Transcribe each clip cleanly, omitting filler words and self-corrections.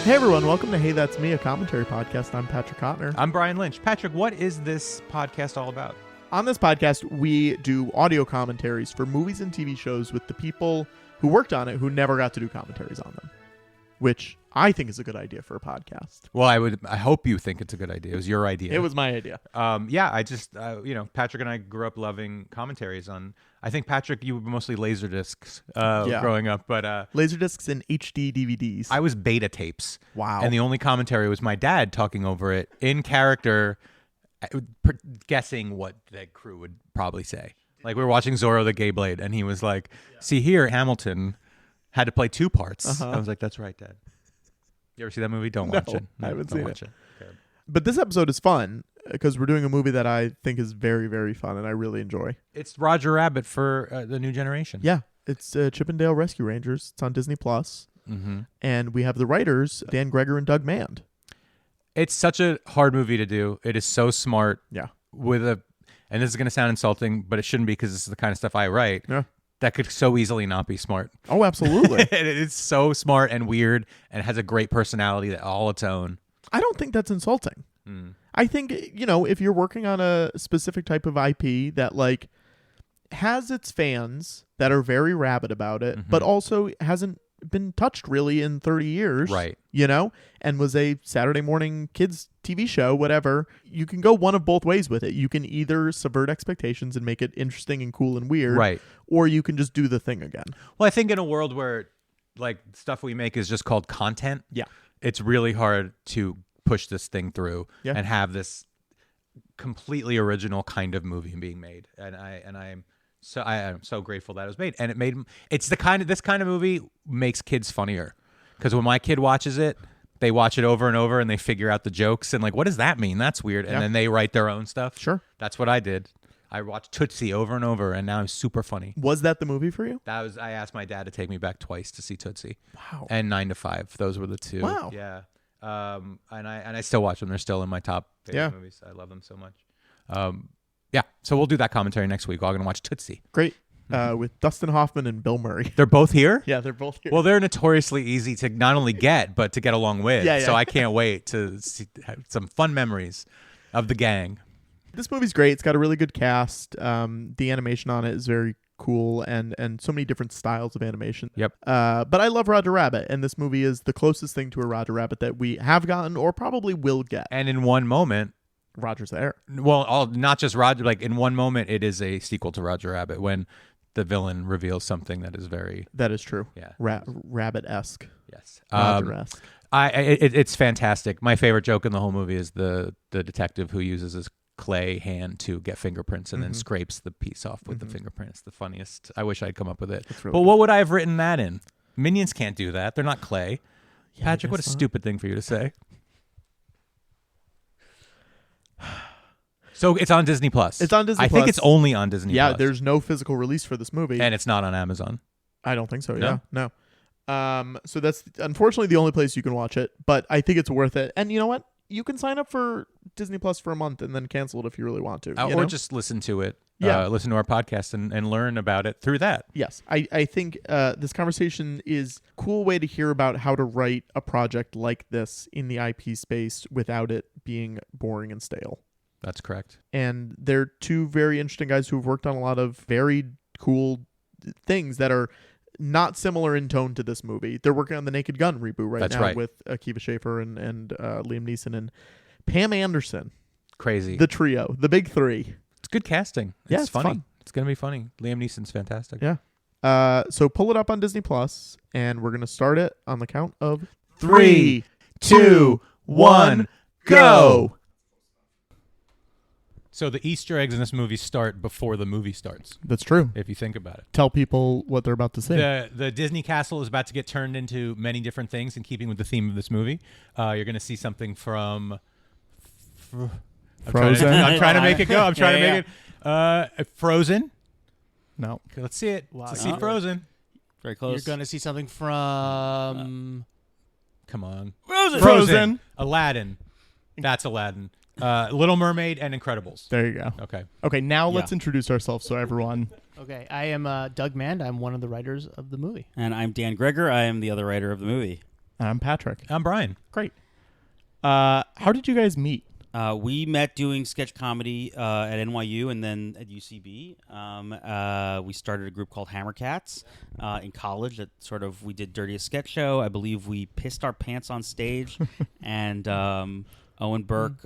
Hey everyone, welcome to Hey That's Me, a commentary podcast. I'm Patrick Hotner. I'm Brian Lynch. Patrick, what is this podcast all about? On this podcast, we do audio commentaries for movies and TV shows with the people who worked on it who never got to do commentaries on them, which I think is a good idea for a podcast. Well, I hope you think it's a good idea. It was your idea. It was my idea. I just, Patrick and I grew up loving commentaries on, I think, Patrick, you were mostly Laserdiscs growing up, but... Laserdiscs and HD DVDs. I was beta tapes. Wow. And the only commentary was my dad talking over it in character, guessing what the crew would probably say. Like, we were watching Zorro the Gay Blade, and he was like, see here, Hamilton had to play two parts. I was like, that's right, Dad. You ever see that movie? Don't watch it. I haven't seen it. Okay. But this episode is fun because we're doing a movie that I think is very, very fun and I really enjoy. It's Roger Rabbit for the new generation. Yeah. It's Chippendale Rescue Rangers. It's on Disney+. Mm-hmm. And we have the writers, Dan Gregor and Doug Mand. It's such a hard movie to do. It is so smart. Yeah. And this is going to sound insulting, but it shouldn't be because this is the kind of stuff I write. Yeah. That could so easily not be smart. Oh, absolutely. And it's so smart and weird and has a great personality that all its own. I don't think that's insulting. I think, if you're working on a specific type of IP that like has its fans that are very rabid about it, but also hasn't been touched really in 30 years, right? And was a Saturday morning kids TV show, whatever. You can go one of both ways with it. You can either subvert expectations and make it interesting and cool and weird, right? Or you can just do the thing again. Well, I think in a world where like stuff we make is just called content, it's really hard to push this thing through and have this completely original kind of movie being made. And I'm so grateful that it was made. And this kind of movie makes kids funnier. Because when my kid watches it, they watch it over and over and they figure out the jokes and like, what does that mean? That's weird. And then they write their own stuff. Sure. That's what I did. I watched Tootsie over and over and now I'm super funny. Was that the movie for you? I asked my dad to take me back twice to see Tootsie. Wow. And 9 to 5. Those were the two. Wow. Yeah. And I still watch them. They're still in my top favorite movies. I love them so much. So we'll do that commentary next week. We're all going to watch Tootsie. Great. With Dustin Hoffman and Bill Murray. They're both here? Yeah, they're both here. Well, they're notoriously easy to not only get, but to get along with. Yeah. So I can't wait to have some fun memories of the gang. This movie's great. It's got a really good cast. The animation on it is very cool and so many different styles of animation. Yep. But I love Roger Rabbit, and this movie is the closest thing to a Roger Rabbit that we have gotten or probably will get. And in one moment, Roger's there. Well, not just Roger. Like in one moment, it is a sequel to Roger Rabbit when the villain reveals something that is very... That is true. Yeah. Rabbit-esque. Yes. Roger-esque. It's fantastic. My favorite joke in the whole movie is the detective who uses his clay hand to get fingerprints and then scrapes the piece off with the fingerprints. The funniest. I wish I'd come up with it. Really but what would I have written that in? Minions can't do that. They're not clay. Yeah, Patrick, what a stupid thing for you to say. So it's on Disney+. It's on Disney+. I think it's only on Disney+. Yeah, there's no physical release for this movie. And it's not on Amazon. I don't think so, No. So that's unfortunately the only place you can watch it, but I think it's worth it. And you know what? You can sign up for Disney Plus for a month and then cancel it if you really want to. Or just listen to it. Yeah. Listen to our podcast and learn about it through that. Yes. I think this conversation is a cool way to hear about how to write a project like this in the IP space without it being boring and stale. That's correct. And they're two very interesting guys who've worked on a lot of very cool things that are not similar in tone to this movie. They're working on the Naked Gun reboot That's now right. with Akiva Schaffer and Liam Neeson and Pam Anderson. Crazy. The trio, the big three. It's good casting. Yeah, it's funny. Fun. It's going to be funny. Liam Neeson's fantastic. Yeah. So pull it up on Disney Plus, and we're going to start it on the count of 3, 2, 1, go! So the Easter eggs in this movie start before the movie starts. That's true. If you think about it. Tell people what they're about to say. The Disney castle is about to get turned into many different things in keeping with the theme of this movie. You're going to see something from... Frozen? I'm trying to make it go. I'm trying to make it... Frozen? No. Okay, let's see it. Wow. Let's see Frozen. Very close. You're going to see something from... Come on. Frozen. Aladdin. That's Aladdin. Little Mermaid and Incredibles. There you go. Okay, now let's introduce ourselves so everyone... Okay, I am Doug Mand. I'm one of the writers of the movie. And I'm Dan Gregor. I am the other writer of the movie. I'm Patrick. I'm Brian. Great. How did you guys meet? We met doing sketch comedy at NYU and then at UCB. We started a group called Hammercats in college. That we did Dirtiest Sketch Show. I believe we pissed our pants on stage, and Owen Burke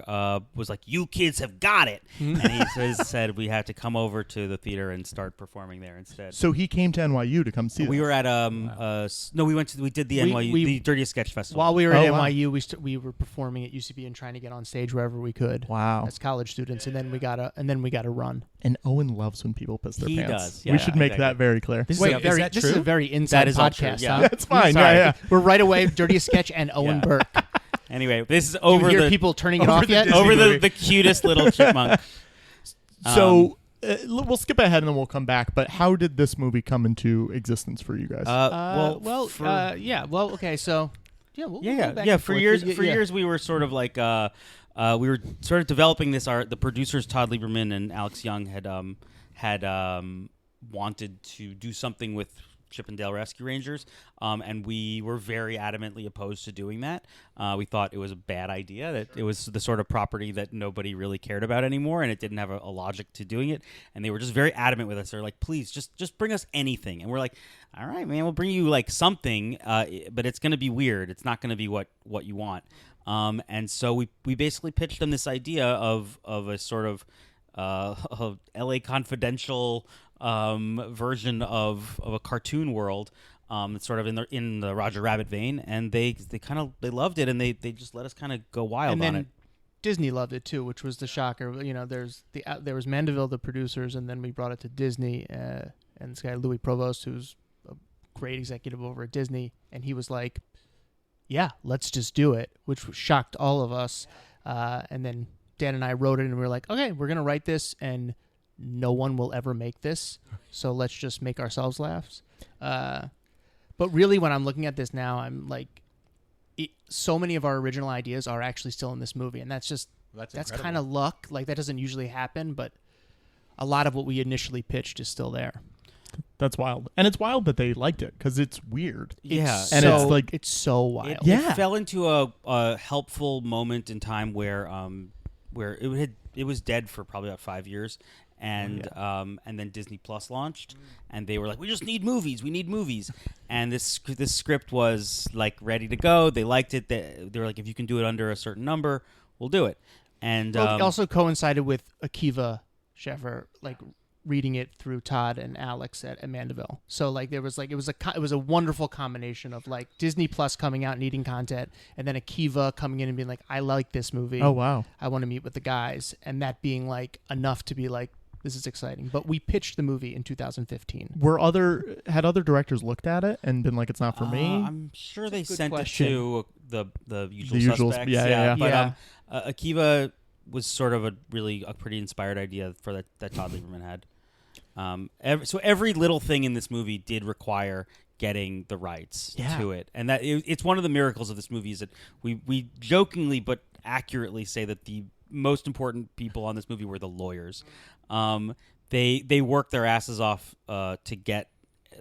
was like, "You kids have got it," and he said we had to come over to the theater and start performing there instead. So he came to NYU to come see. We this. were at we did the NYU the Dirtiest Sketch Festival. While we were at NYU, we were performing at UCB and trying to get on stage wherever we could. Wow. As college students, and then we got a run. And Owen loves when people piss their He pants. does. Yeah, we should make that very clear. This Wait, is that this is a true? very inside That is all podcast. true, yeah. Huh? That's fine. Sorry. Yeah. We're right away. Dirtiest Sketch and Owen Burke. Anyway, this is Do over you hear the people turning it off yet? over the cutest little chipmunk. So we'll skip ahead and then we'll come back. But how did this movie come into existence for you guys? Okay. So we'll go back and For forth. years we were sort of like we were sort of developing this art. The producers Todd Lieberman and Alex Young had wanted to do something with Chippendale Rescue Rangers, and we were very adamantly opposed to doing that. We thought it was a bad idea, that it was the sort of property that nobody really cared about anymore, and it didn't have a logic to doing it. And they were just very adamant with us. They're like, please, just bring us anything. And we're like, all right, man, we'll bring you like something, but it's going to be weird. It's not going to be what you want. And so we basically pitched them this idea of a sort of LA Confidential version of a cartoon world, that's sort of in the Roger Rabbit vein, and they loved it, and they just let us kind of go wild and then on it. Disney loved it too, which was the shocker. There was Mandeville, the producers, and then we brought it to Disney, and this guy Louis Provost, who's a great executive over at Disney, and he was like, "Yeah, let's just do it," which shocked all of us. And then Dan and I wrote it, and we were like, "Okay, we're gonna write this, and no one will ever make this, so let's just make ourselves laugh." But really, when I'm looking at this now, I'm like, so many of our original ideas are actually still in this movie, and that's kind of luck. Like, that doesn't usually happen, but a lot of what we initially pitched is still there. That's wild, and it's wild that they liked it because it's weird. Yeah, and it's so wild. It fell into a helpful moment in time where it was dead for probably about 5 years. And then Disney Plus launched, and they were like, "We just need movies. We need movies." And this script was like ready to go. They liked it. They were like, "If you can do it under a certain number, we'll do it." And it also coincided with Akiva Scheffer like reading it through Todd and Alex at Mandeville. So like it was a wonderful combination of like Disney Plus coming out needing content, and then Akiva coming in and being like, "I like this movie. Oh wow, I want to meet with the guys," and that being like enough to be like, this is exciting. But we pitched the movie in 2015. Had other directors looked at it and been like, "It's not for me"? I'm sure they sent question. it to the usual suspects. Yeah. But Akiva was sort of a pretty inspired idea for that Todd Lieberman had. So every little thing in this movie did require getting the rights to it, and that it's one of the miracles of this movie is that we jokingly but accurately say that the most important people on this movie were the lawyers. They worked their asses off to get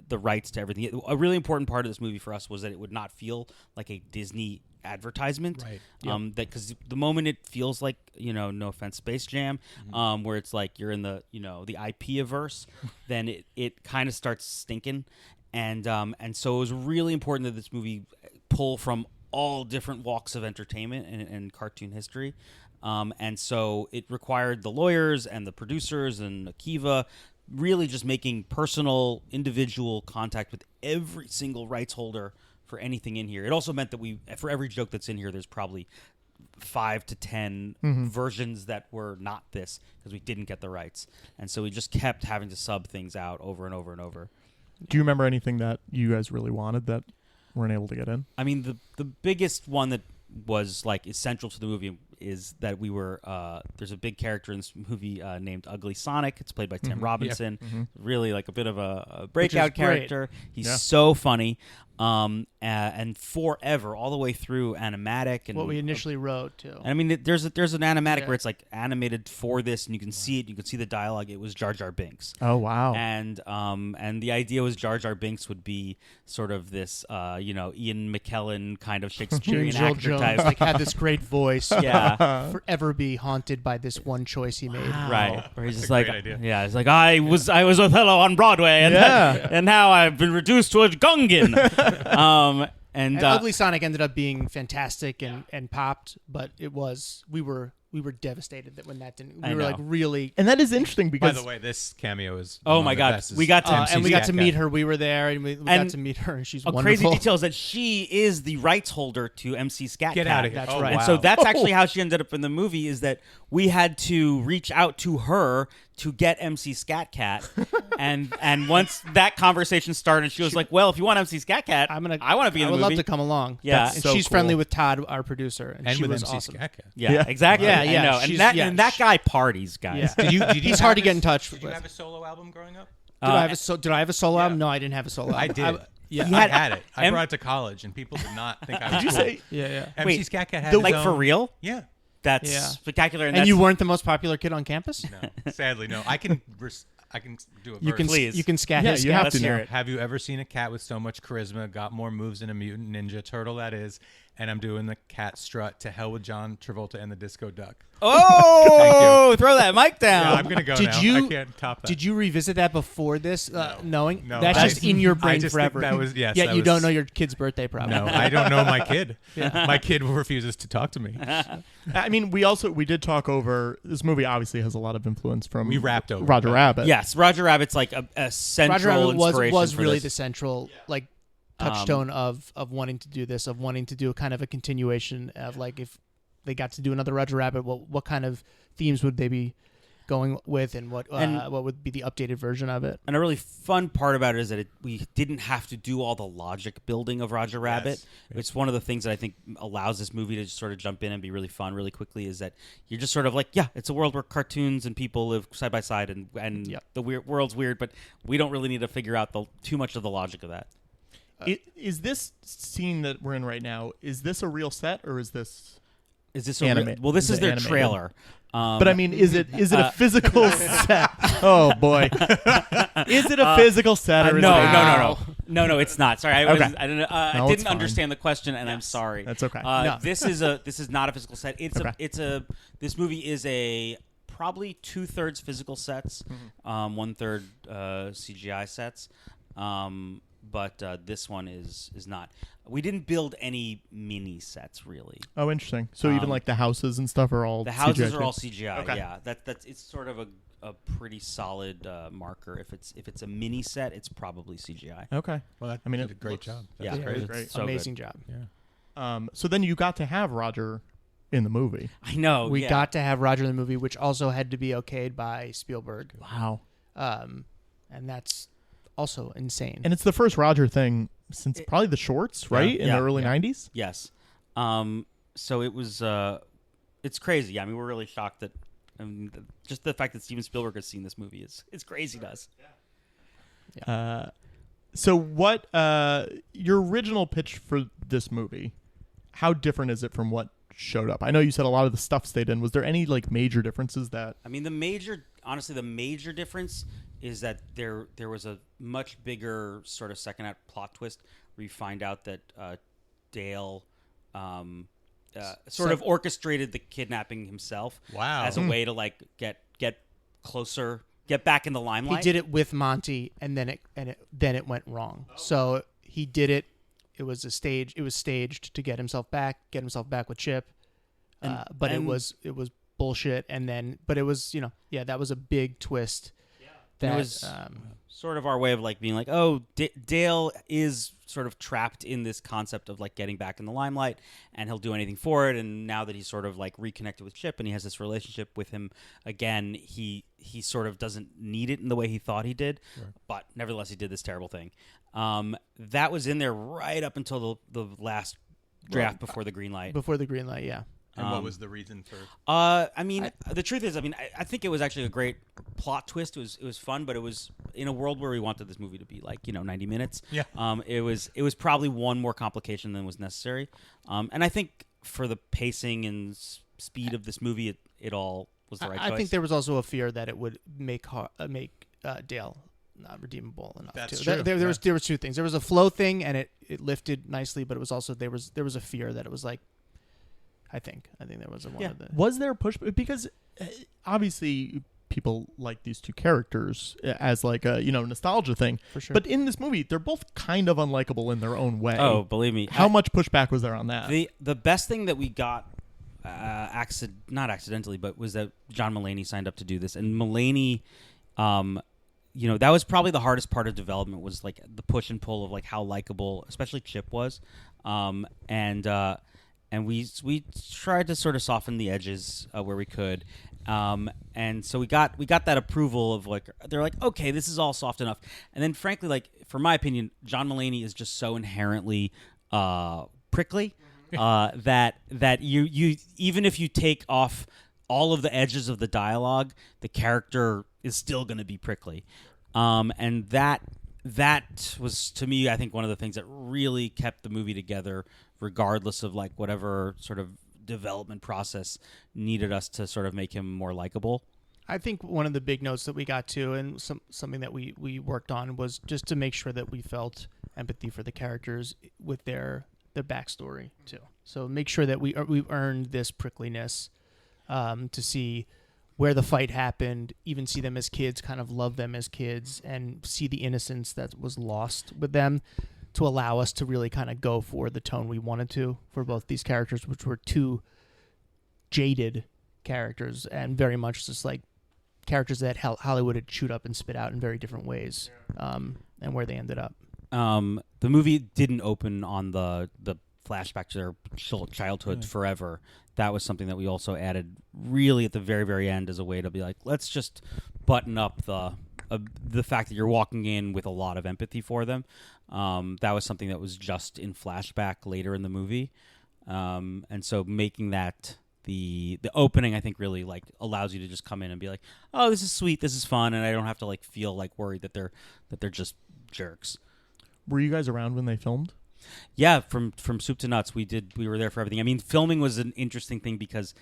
the rights to everything. A really important part of this movie for us was that it would not feel like a Disney advertisement, right? That because the moment it feels like, no offense, Space Jam, where it's like you're in the the IP-averse, then it kind of starts stinking, and so it was really important that this movie pull from all different walks of entertainment and cartoon history. And so it required the lawyers and the producers and Akiva really just making personal, individual contact with every single rights holder for anything in here. It also meant that for every joke that's in here, there's probably 5 to 10 versions that were not this because we didn't get the rights. And so we just kept having to sub things out over and over and over. Do you remember anything that you guys really wanted that weren't able to get in? I mean, the biggest one that was like essential to the movie is that we were there's a big character in this movie named Ugly Sonic. It's played by Tim Robinson. Yep. Really like a bit of a breakout character. He's Yeah. so funny. and forever, all the way through animatic and what we initially wrote too. And I mean, there's an animatic Yeah. where it's like animated for this, and you can see it. You can see the dialogue. It was Jar Jar Binks. Oh wow! And the idea was Jar Jar Binks would be sort of this, Ian McKellen kind of Shakespearean Jill actor Jones type. like had this great voice. Yeah. Forever be haunted by this one choice he made. Right, where he's That's just a like, great idea. yeah, he's like, I was Othello on Broadway, and and now I've been reduced to a Gungan. And Ugly Sonic ended up being fantastic and popped, but we were devastated that when that didn't. We were like really. And that is interesting because, by the way, this cameo is. Oh one my of the God. best. We got to- MC and we got to Scat meet Cat. her. We were there, and we got to meet her, and she's a wonderful. crazy detail is that she is the rights holder to MC Scat Get Cat. out of here! That's Oh, right. And wow. so that's actually how she ended up in the movie, is that we had to reach out to her to get MC Scat Cat. and once that conversation started, she was like, well, if you want MC Scat Cat, I want to be in the I would movie. love to come along. Yeah. and so she's cool. friendly with Todd, our producer, and she with was MC awesome. Scat Cat. Yeah, exactly. Yeah, I yeah, know. she's- And that guy parties, guys. Yeah. Did you He's hard to have get in touch Did you with. have a solo album growing up? Did I have a solo album? No, I didn't have a solo album. I did. Yeah. He I had- had it. I M- brought it to college, and people did not think I was. did you cool. say? Yeah. MC Wait, Scat Cat had his like own- for real? Yeah. That's Yeah. spectacular. And you weren't the most popular kid on campus? No, sadly, no. I can do a verse. You can Please. you can scat Yeah, his you scat. have Let's to hear know. it. Have you ever seen a cat with so much charisma, got more moves than a mutant ninja turtle that is? And I'm doing the cat strut to hell with John Travolta and the Disco Duck. Oh, throw that mic down. Yeah, I'm gonna go Did now. you- I can't top that. Did you revisit that before this, knowing? No, That's I- just in your I brain just think forever. that was- yes, Yet that you don't was- know your kid's birthday, probably. No, I don't know my kid. My kid refuses to talk to me. I mean, we did talk over this movie. Obviously, has a lot of influence from We rapped over Roger it. Rabbit. Yes, Roger Rabbit's like a central Roger Rabbit inspiration was for really this. the central touchstone of wanting to do this, of wanting to do kind of a continuation of like if they got to do another Roger Rabbit, what kind of themes would they be going with, and what would be the updated version of it? And a really fun part about it is that we didn't have to do all the logic building of Roger Rabbit. It's one of the things that I think allows this movie to just sort of jump in and be really fun really quickly, is that you're just sort of like, yeah, it's a world where cartoons and people live side by side, and the world's weird, but we don't really need to figure out too much of the logic of that. Is this scene that we're in right now? Is this a real set or is this? Is this Well, this is their animated? trailer. But I mean, is it a physical set? Oh boy, is it a physical set or is No, it no, it's not. Sorry, Okay. I don't know. No, I it's didn't fine. understand the question, and I'm sorry. That's okay. No. This is not a physical set. This movie is a probably 2/3 physical sets, 1/3 CGI sets. But this one is not. We didn't build any mini sets really. Oh, interesting. So even like the houses and stuff are all The houses CGI are all too? CGI. Okay. Yeah, that's it's sort of a pretty solid marker. If it's a mini set, it's probably CGI. Okay. Well, I mean, did a it great looks- job. Yeah, That's it's great. great. So Amazing good. job. Yeah. So then you got to have Roger in the movie. I know. We yeah. got to have Roger in the movie, which also had to be okayed by Spielberg, Wow. and that's also insane. And it's the first Roger thing since probably the shorts, right? In Yeah. the early 90s? Yes. So it was. It's crazy. I mean, we're really shocked that. Just the fact that Steven Spielberg has seen this movie is crazy to us. So what your original pitch for this movie, how different is it from what showed up? I know you said a lot of the stuff stayed in. Was there any like major differences that I mean, the major difference is that there was a much bigger sort of second act plot twist where you find out that Dale sort of orchestrated the kidnapping himself. Wow. As a way to like get closer, get back in the limelight. He did it with Monty, and then it went wrong. So he did it. It was a stage. It was staged to get himself back with Chip. But it was bullshit. And then, but it was that was a big twist. That was sort of our way of like being like, oh, Dale is sort of trapped in this concept of like getting back in the limelight, and he'll do anything for it. And now that he's sort of like reconnected with Chip and he has this relationship with him again, he sort of doesn't need it in the way he thought he did. Right. But nevertheless, he did this terrible thing. That was in there right up until the last draft before the green light. Before the green light, yeah. And what was the reason for? The truth is, I think it was actually a great plot twist. It was fun, but it was in a world where we wanted this movie to be 90 minutes. Yeah. It was probably one more complication than was necessary. And I think for the pacing and speed of this movie, it all was the right choice. I think there was also a fear that it would make Dale not redeemable enough. That's too. true. There was two things. There was a flow thing, and it lifted nicely, but it was also there was a fear that it was like. I think there was one of the. Was there pushback because obviously people like these two characters as like a nostalgia thing For sure. but in this movie they're both kind of unlikable in their own way. Oh, believe me. How much pushback was there on that? The best thing that we got, not accidentally, but was that John Mulaney signed up to do this, and Mulaney, that was probably the hardest part of development was like the push and pull of like how likable, especially Chip was, and we tried to sort of soften the edges where we could, and so we got that approval of like they're like, okay, this is all soft enough. And then frankly, like for my opinion, John Mulaney is just so inherently prickly that you even if you take off all of the edges of the dialogue, the character is still going to be prickly, and that was to me, I think, one of the things that really kept the movie together, regardless of like whatever sort of development process needed us to sort of make him more likable. I think one of the big notes that we got to, and something that we worked on, was just to make sure that we felt empathy for the characters with their backstory too. So make sure that we earned this prickliness to see where the fight happened, even see them as kids, kind of love them as kids, and see the innocence that was lost with them, to allow us to really kind of go for the tone we wanted to for both these characters, which were two jaded characters and very much just like characters that Hollywood had chewed up and spit out in very different ways, and where they ended up. The movie didn't open on the flashback to their childhood forever. That was something that we also added really at the very, very end as a way to be like, let's just button up the fact that you're walking in with a lot of empathy for them. That was something that was just in flashback later in the movie. And so making that the opening, I think, really like allows you to just come in and be like, oh, this is sweet, this is fun, and I don't have to like feel like worried that they're just jerks. Were you guys around when they filmed? Yeah, from soup to nuts, we were there for everything. I mean, filming was an interesting thing because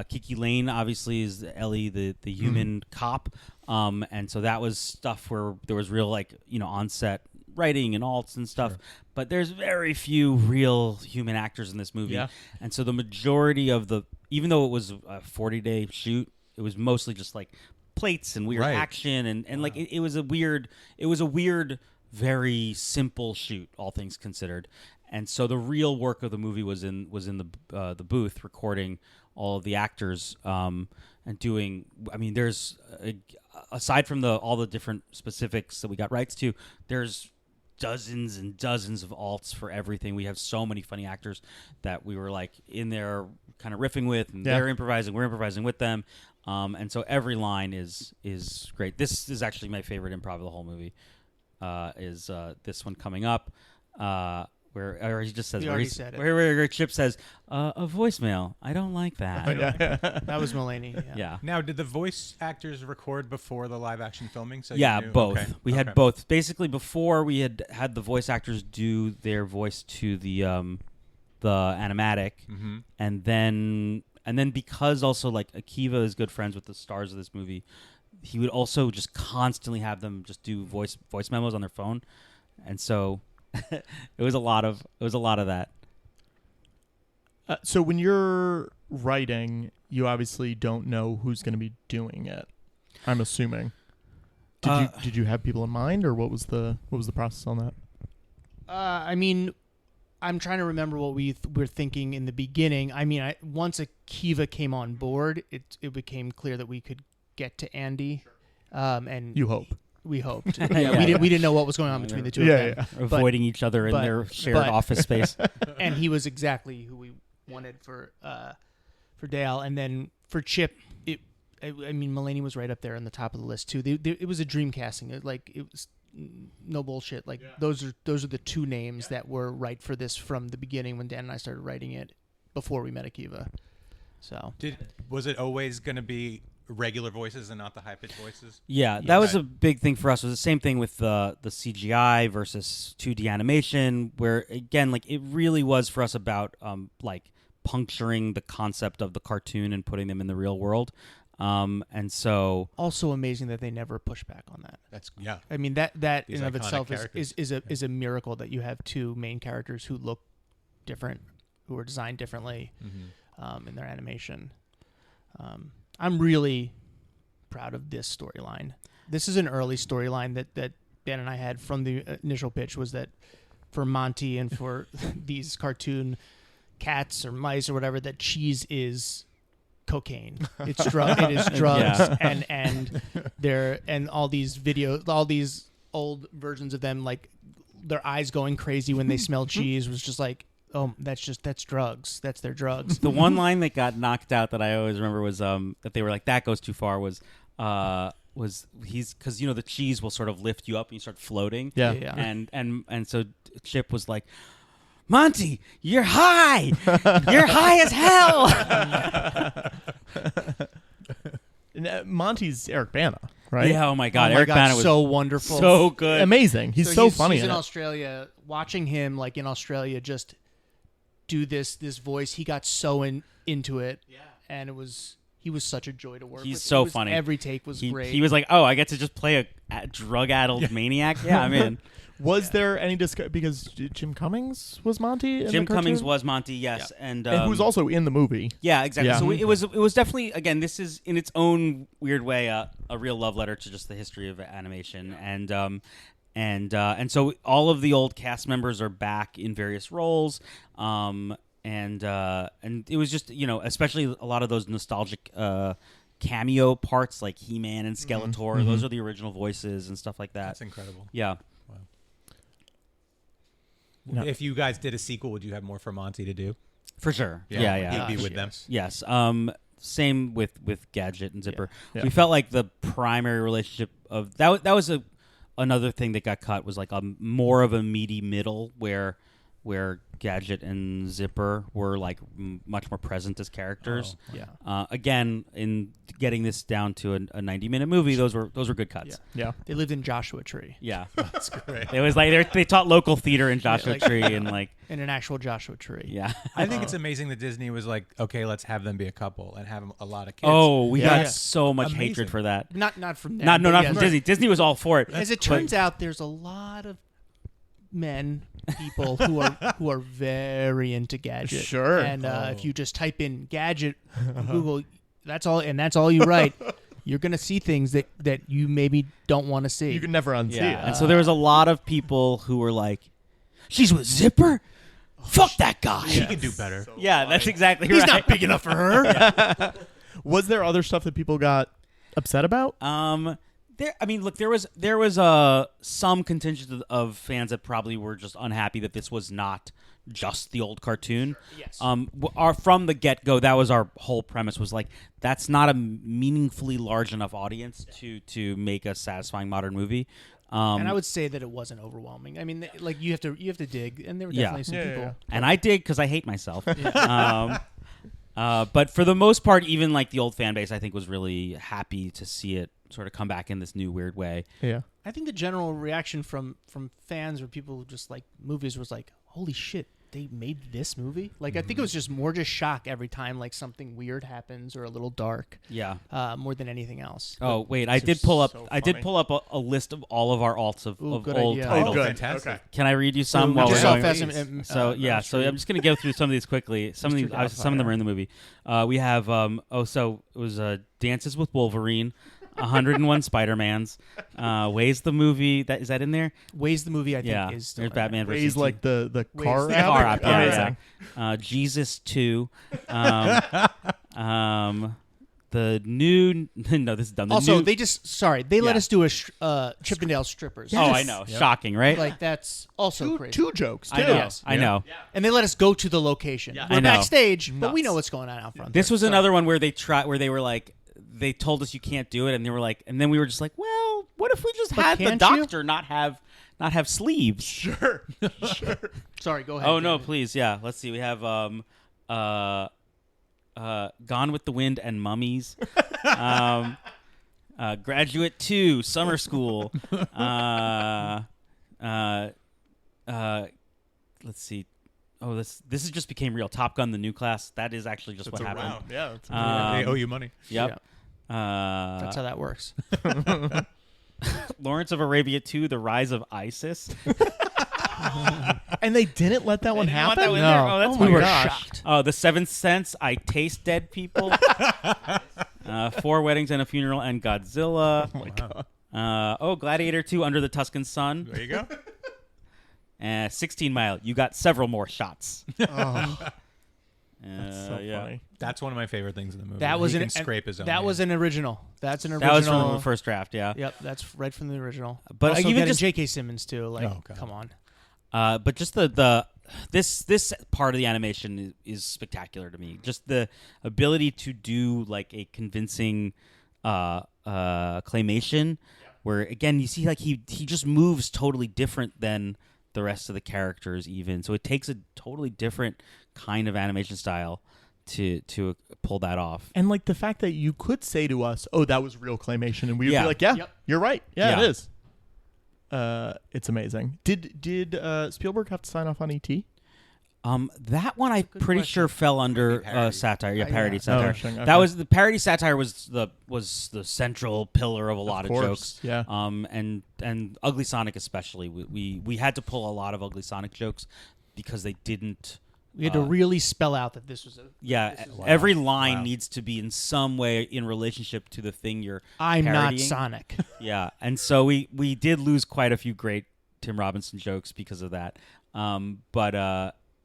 Kiki Lane obviously is Ellie, the human cop, and so that was stuff where there was real like on-set writing and alts and stuff. Sure. But there's very few real human actors in this movie, and so the majority of even though it was a 40-day shoot, it was mostly just like plates and weird action and like it was a weird. Very simple shoot, all things considered, and so the real work of the movie was in the booth, recording all of the actors and doing. I mean, there's aside from all the different specifics that we got rights to, there's dozens and dozens of alts for everything. We have so many funny actors that we were like in there, kind of riffing with, and they're improvising, we're improvising with them, and so every line is great. This is actually my favorite improv of the whole movie. Is this one coming up where he just says where Chip says a voicemail. I don't like that. That was Mulaney. Yeah. Now, did the voice actors record before the live action filming? So both. Okay. We had both. Basically, before we had the voice actors do their voice to the animatic, and then because also like Akiva is good friends with the stars of this movie. He would also just constantly have them just do voice memos on their phone, and so it was a lot of that. So when you're writing, you obviously don't know who's going to be doing it. I'm assuming. Did you have people in mind, or what was the process on that? I mean, I'm trying to remember what we were thinking in the beginning. I mean, once Akiva came on board, it became clear that we could get to Andy, and you hope. We hoped. We didn't know what was going on between the two of them. Avoiding each other in their shared office space. And he was exactly who we wanted for Dale. And then for Chip, Mulaney was right up there on the top of the list too. It was a dream casting. It was no bullshit. Like those are the two names that were right for this from the beginning when Dan and I started writing it before we met Akiva. So was it always going to be regular voices and not the high pitched voices? Yeah, that was a big thing for us. It was the same thing with the CGI versus 2D animation, where again, like it really was for us about like puncturing the concept of the cartoon and putting them in the real world. And so also amazing that they never push back on that. That's I mean that These in of iconic itself characters. is a miracle that you have two main characters who look different, who are designed differently in their animation. I'm really proud of this storyline. This is an early storyline that Dan and I had from the initial pitch, was that for Monty and for these cartoon cats or mice or whatever, that cheese is cocaine. It's drug. It is drugs, and all these all these old versions of them, like their eyes going crazy when they smell cheese, was just like, oh, that's drugs. That's their drugs. the one line that got knocked out that I always remember was that they were like, that goes too far, was he's, because the cheese will sort of lift you up and you start floating. Yeah. And so Chip was like, Monty, you're high. You're high as hell. Monty's Eric Bana, right? Yeah. Oh my God, Oh my Eric God, Bana was so wonderful, so good, Amazing. He's so funny. He's in in it. Australia. Watching him, like in Australia, just do this voice, he got so into it, and he was such a joy to work with. He's so It was- funny. Every take was great. He was like, oh, I get to just play a drug-addled maniac. Yeah, I'm in. Was there any because Jim Cummings was Monty? In Jim the Cummings cartoon? was Monty, yes, and and who's also in the movie. yeah, exactly. Yeah. So it was definitely, again, this is in its own weird way a real love letter to just the history of animation, and so all of the old cast members are back in various roles, and it was just especially a lot of those nostalgic cameo parts like He-Man and Skeletor. Those are the original voices and stuff like that. That's incredible. Yeah. No. If you guys did a sequel, would you have more for Monty to do? For sure. Yeah. He'd be with them. Yes. Same with Gadget and Zipper. Yeah. We felt like the primary relationship of that was another thing that got cut, was like a more of a meaty middle where Gadget and Zipper were like much more present as characters. Oh, yeah. Again, in getting this down to a 90-minute movie, those were good cuts. Yeah. They lived in Joshua Tree, Yeah. That's great. It was like they taught local theater in Joshua Tree and like in an actual Joshua Tree. yeah. I think it's amazing that Disney was like, okay, let's have them be a couple and have a lot of kids. Oh, we got Yeah. so much Amazing. hatred for that. Not from them. Not but from yes. Disney. Disney was all for it. As it turns out, there's a lot of people who are very into Gadget. Sure. And if you just type in Gadget on Google, that's all you write. You're gonna see things that you maybe don't want to see. You can never unsee Yeah, it. and so there was a lot of people who were like, "She's with Zipper? Fuck that guy." She can do better. Yeah, that's exactly He's right. not big enough for her. Was there other stuff that people got upset about? There was some contingent of fans that probably were just unhappy that this was not just the old cartoon. Yes. From the get-go, that was our whole premise, was like, that's not a meaningfully large enough audience to make a satisfying modern movie. And I would say that it wasn't overwhelming. I mean, like you have to dig, and there were definitely some people. Yeah. And I dig because I hate myself. But for the most part, even like the old fan base, I think, was really happy to see it sort of come back in this new weird way. Yeah. I think the general reaction from fans or people who just like movies was like, "Holy shit, they made this movie!" Like I think it was just shock every time like something weird happens or a little dark, Yeah. more than anything else. Oh wait, I These are did pull up. so I did funny. pull up a list of all of our alts of Good old idea. titles. good. Fantastic. Okay. Can I read you some We while just we're saw going? Fast and- So yeah, so I'm just gonna go through some of these quickly. Some of these, obviously, some of them are in the movie. We have so it was Dances with Wolverine, 101 Spider-Mans, Ways the movie. Is that in there? Ways the movie I think Yeah, is still there's in there. Batman versus Raise like the car the app? car app. Yeah, Amazing. yeah. Jesus 2. The new no, this is done. The Also, new, they let Yeah. us do a Chippendale strippers. oh, I know, shocking, right? Like that's also crazy. Two jokes too. I know, Yes. I know. And they let us go to the location. I We're know. backstage, but we Nuts. know what's going on out front. This there. was another one where they were like, they told us you can't do it, and they were like, and then we were just like, well, what if we just But had the can't doctor not have sleeves? Sure. Sorry, go ahead. Oh no, David. please, yeah. Let's see. We have Gone with the Wind and Mummies. Graduate 2, Summer School. Let's see. Oh, this has just became real. Top Gun: The New Class. That is actually just what happened. Round. Yeah. They owe you money. Yep. That's how that works. Lawrence of Arabia 2, The Rise of ISIS. And they didn't let that one happen? Oh, that's we were weird. shocked. Oh, The Seventh Sense, I Taste Dead People. 4 Weddings and a Funeral and Godzilla. Oh, my God. Gladiator 2, Under the Tuscan Sun. There you go. 16 Mile, You Got Several More Shots. Oh, that's so funny. That's one of my favorite things in the movie. That was he an can scrape his own. That hand. was an original. That's an original. That was from the first draft, yeah. Yep, that's right from the original. But also even getting just J.K. Simmons too. Like, Oh, God. come on. but just this part of the animation is spectacular to me. Just the ability to do like a convincing claymation, where again you see like he just moves totally different than the rest of the characters even. So it takes a totally different kind of animation style to pull that off. And like the fact that you could say to us, "Oh, that was real claymation," and we would Yeah. be like, "Yeah, Yep. you're right. Yeah, Yeah. it is." It's amazing. Did Spielberg have to sign off on E.T.? That one I'm Good pretty question. sure fell under parody. satire. Yeah, Yeah. parody Oh, satire. interesting. That Okay. was the parody satire was the central pillar of a lot of course, jokes. yeah. And Ugly Sonic especially. We had to pull a lot of Ugly Sonic jokes because they didn't. We had to really spell out that this was a. Yeah, This is- every line Wow. needs to be in some way in relationship to the thing you're I'm not parodying. Sonic. Yeah, and so we did lose quite a few great Tim Robinson jokes because of that.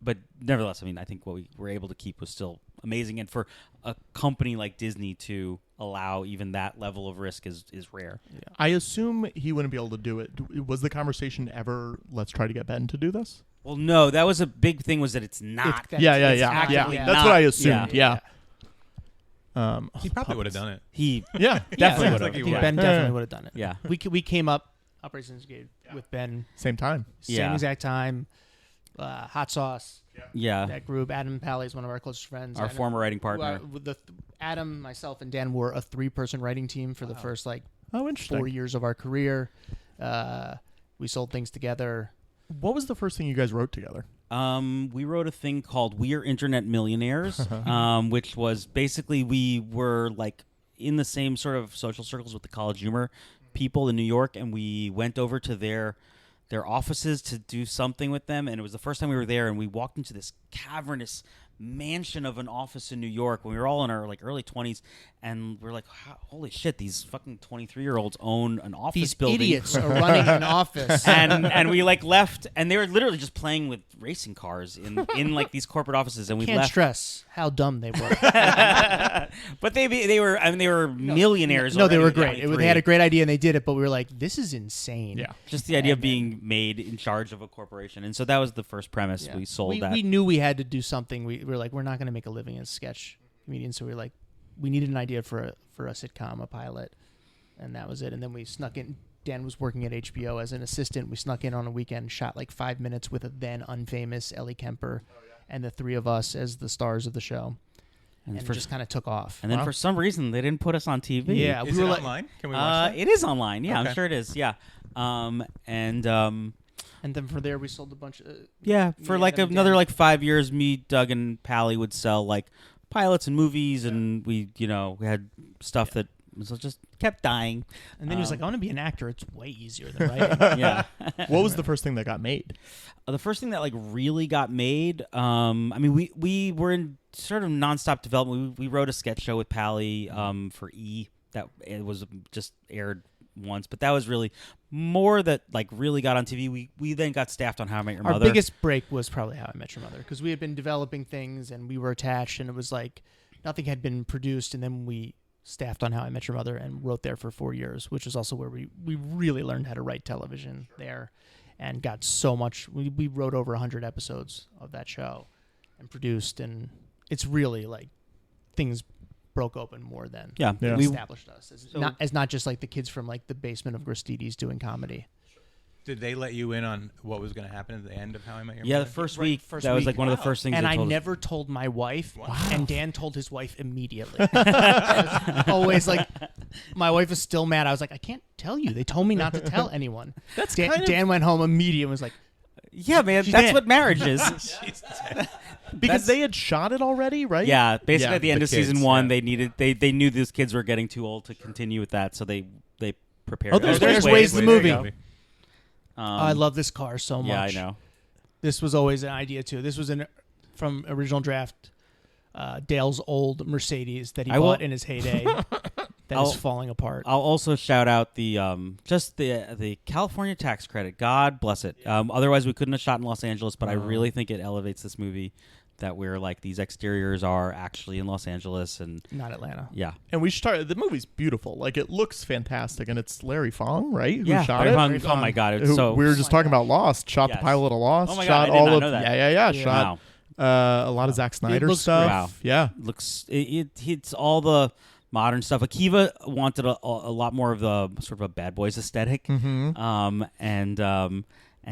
But nevertheless, I mean, I think what we were able to keep was still amazing, and for a company like Disney to allow even that level of risk is rare. I assume he wouldn't be able to do it. Was the conversation ever, "Let's try to get Ben to do this"? Well, no, that was a big thing. Was that it's not? It's Yeah. actively That's not- what I assumed. Yeah. Yeah. He probably would have done it. He Yeah. definitely Yeah, would sounds have. like he I think would. Ben definitely would have done it. Yeah. We came up Operations Gate with Ben, Same time. same Yeah. exact time. Hot Sauce, Yeah, that group. Adam Pally is one of our closest friends. our Adam- former writing partner. Adam, myself, and Dan were a 3-person writing team for the first Oh, interesting. 4 years of our career. We sold things together. What was the first thing you guys wrote together? We wrote a thing called We're Internet Millionaires, which was basically we were like in the same sort of social circles with the College Humor people in New York, and we went over to their offices to do something with them, and it was the first time we were there, and we walked into this cavernous mansion of an office in New York when we were all in our like early 20s, and we're like, holy shit, these fucking 23-year-olds own an office These building. idiots are running an office. and we like left, and they were literally just playing with racing cars in like these corporate offices, and we Can't left. stress how dumb they were. But they were millionaires. No, they already were at great. 23. They had a great idea and they did it, but we were like, this is insane. Yeah. Just the idea of being made in charge of a corporation, and so that was the first premise. Yeah. We sold that. We knew we had to do something. We were like, we're not going to make a living as sketch comedians, so we were like, we needed an idea for a sitcom, a pilot, and that was it. And then we snuck in. Dan was working at HBO as an assistant. We snuck in on a weekend, shot like 5 minutes with a then unfamous Ellie Kemper, and the 3 of us as the stars of the show, and it just kind of took off. And then for some reason they didn't put us on TV. Yeah, Is we it were like, online? Can we watch that? It is online. Yeah, I'm Okay. sure it is. Yeah. and then from there we sold a bunch of. Yeah, for Me, like Adam, another Dan. like 5 years, me, Doug, and Pally would sell like pilots and movies, and we had stuff that was just kept dying. And then he was like, I want to be an actor. It's way easier than writing. Yeah. What was the first thing that got made? The first thing that like really got made, I mean, we were in sort of nonstop development. We wrote a sketch show with Pally for E that it was just aired once, but that was really more that like really got on TV. We then got staffed on How I Met Your Our Mother. biggest break was probably How I Met Your Mother, because we had been developing things and we were attached, and it was like nothing had been produced, and then we staffed on How I Met Your Mother and wrote there for 4 years, which is also where we really learned how to write television there, and got so much. We wrote over 100 episodes of that show and produced, and it's really like things broke open more than Yeah. Yeah. We established us as not just like the kids from like the basement of Gristedes doing comedy. Did they let you in on what was going to happen at the end of How I Met Your Yeah, Mother? the first week. First that was week. like one of the first things. And they I told us. never told my wife, and Dan told his wife immediately. I was always like, my wife was still mad. I was like, I can't tell you. They told me not to tell anyone. Dan went home immediately and was like, Yeah, man, She's that's dead. what marriage is. Because they had shot it already, right? Yeah, basically Yeah, at the end the of season kids, 1, yeah. they knew these kids were getting too old to continue with that, so they prepared. Oh, there's ways in the movie. There you go. I love this car so much. Yeah, I know. This was always an idea too. This was from original draft, Dale's old Mercedes that he bought in his heyday. That is falling apart. I'll also shout out the the California tax credit. God bless it. Otherwise, we couldn't have shot in Los Angeles. But I really think it elevates this movie that we're like these exteriors are actually in Los Angeles and Not Atlanta. yeah. And we started. The movie's beautiful. Like it looks fantastic, and it's Larry Fong, right? Who shot Larry it? Fong- Larry oh Fong. my god! It's Who- so we were just talking about Lost. Shot Yes. the pilot of Lost. Oh my shot God, I did all not of know that. yeah. Yeah. Shot a lot of Zack Snyder looks stuff. great. Wow. Yeah. looks it hits all the modern stuff. Akiva wanted a lot more of the sort of a Bad Boys aesthetic, and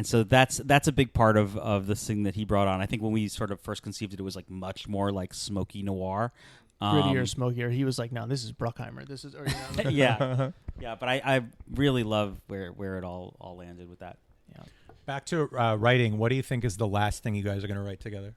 so that's a big part of this thing that he brought on. I think when we sort of first conceived it, it was like much more like smoky noir, Grittier, smokier. He was like, no, this is Bruckheimer. This is, or, you know, yeah, yeah. But I really love where it all landed with that. yeah. Back to writing. What do you think is the last thing you guys are going to write together?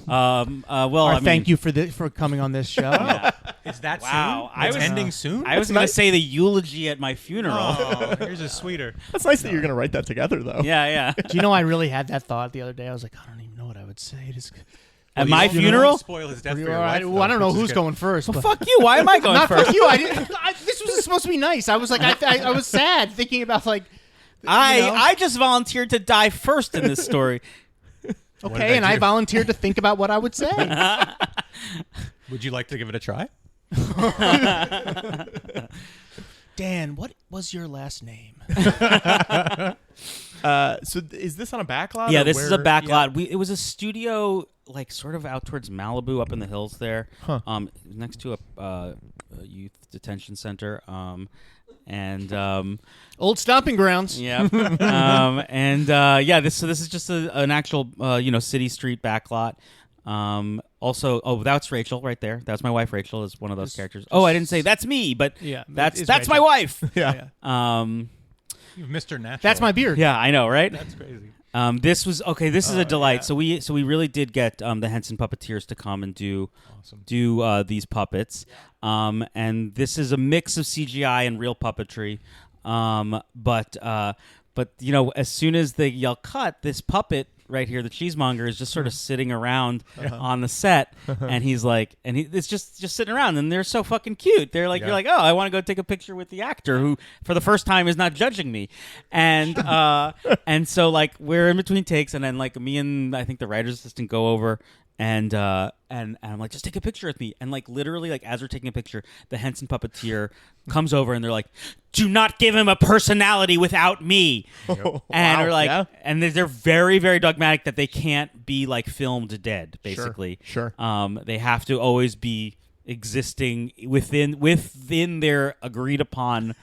Well, Thank you for coming on this show. Yeah. Is that Wow, soon? It's ending soon? I was going to say the eulogy at my funeral. Oh, here's a sweeter. That's nice that you're gonna write that together, though. Yeah. Do you know, I really had that thought the other day. I was like, I don't even know what I would say. At my You funeral? won't spoil his death for your I wife, don't know which is who's good. going first. Well, but- fuck you. Why am I going Not first? fuck you. This was supposed to be nice. I was like, I was sad thinking about like, I just volunteered to die first in this story. okay, and I volunteered to think about what I would say. Would you like to give it a try? Dan, what was your last name? So is this on a backlot? Yeah, or this is a where- backlot. It was a studio, like sort of out towards Malibu, up in the hills there, next to a youth detention center, and Old stomping grounds. yeah, This is just an actual city street backlot. Also, that's Rachel right there. That's my wife. Rachel is one of those characters. Oh, I didn't say that's me, but Yeah, that's it's my Rachel. wife. Yeah. You've Mr. Natural. That's my beard. Yeah, I know, right? That's crazy. This was okay. This is a delight. yeah. So we really did get the Henson puppeteers to come and do these puppets. And this is a mix of CGI and real puppetry. But as soon as they yell cut, this puppet right here, the cheesemonger, is just sort of sitting around on the set, and it's just sitting around, and they're so fucking cute. They're like, you're like, oh, I want to go take a picture with the actor who, for the first time, is not judging me, and so like we're in between takes, and then like me and I think the writer's assistant go over. And I'm like, just take a picture with me. And like literally, like as we're taking a picture, the Henson puppeteer comes over and they're like, do not give him a personality without me. And Wow, we're like, yeah. and they're very, very dogmatic that they can't be like filmed dead, basically. Sure. They have to always be existing within their agreed upon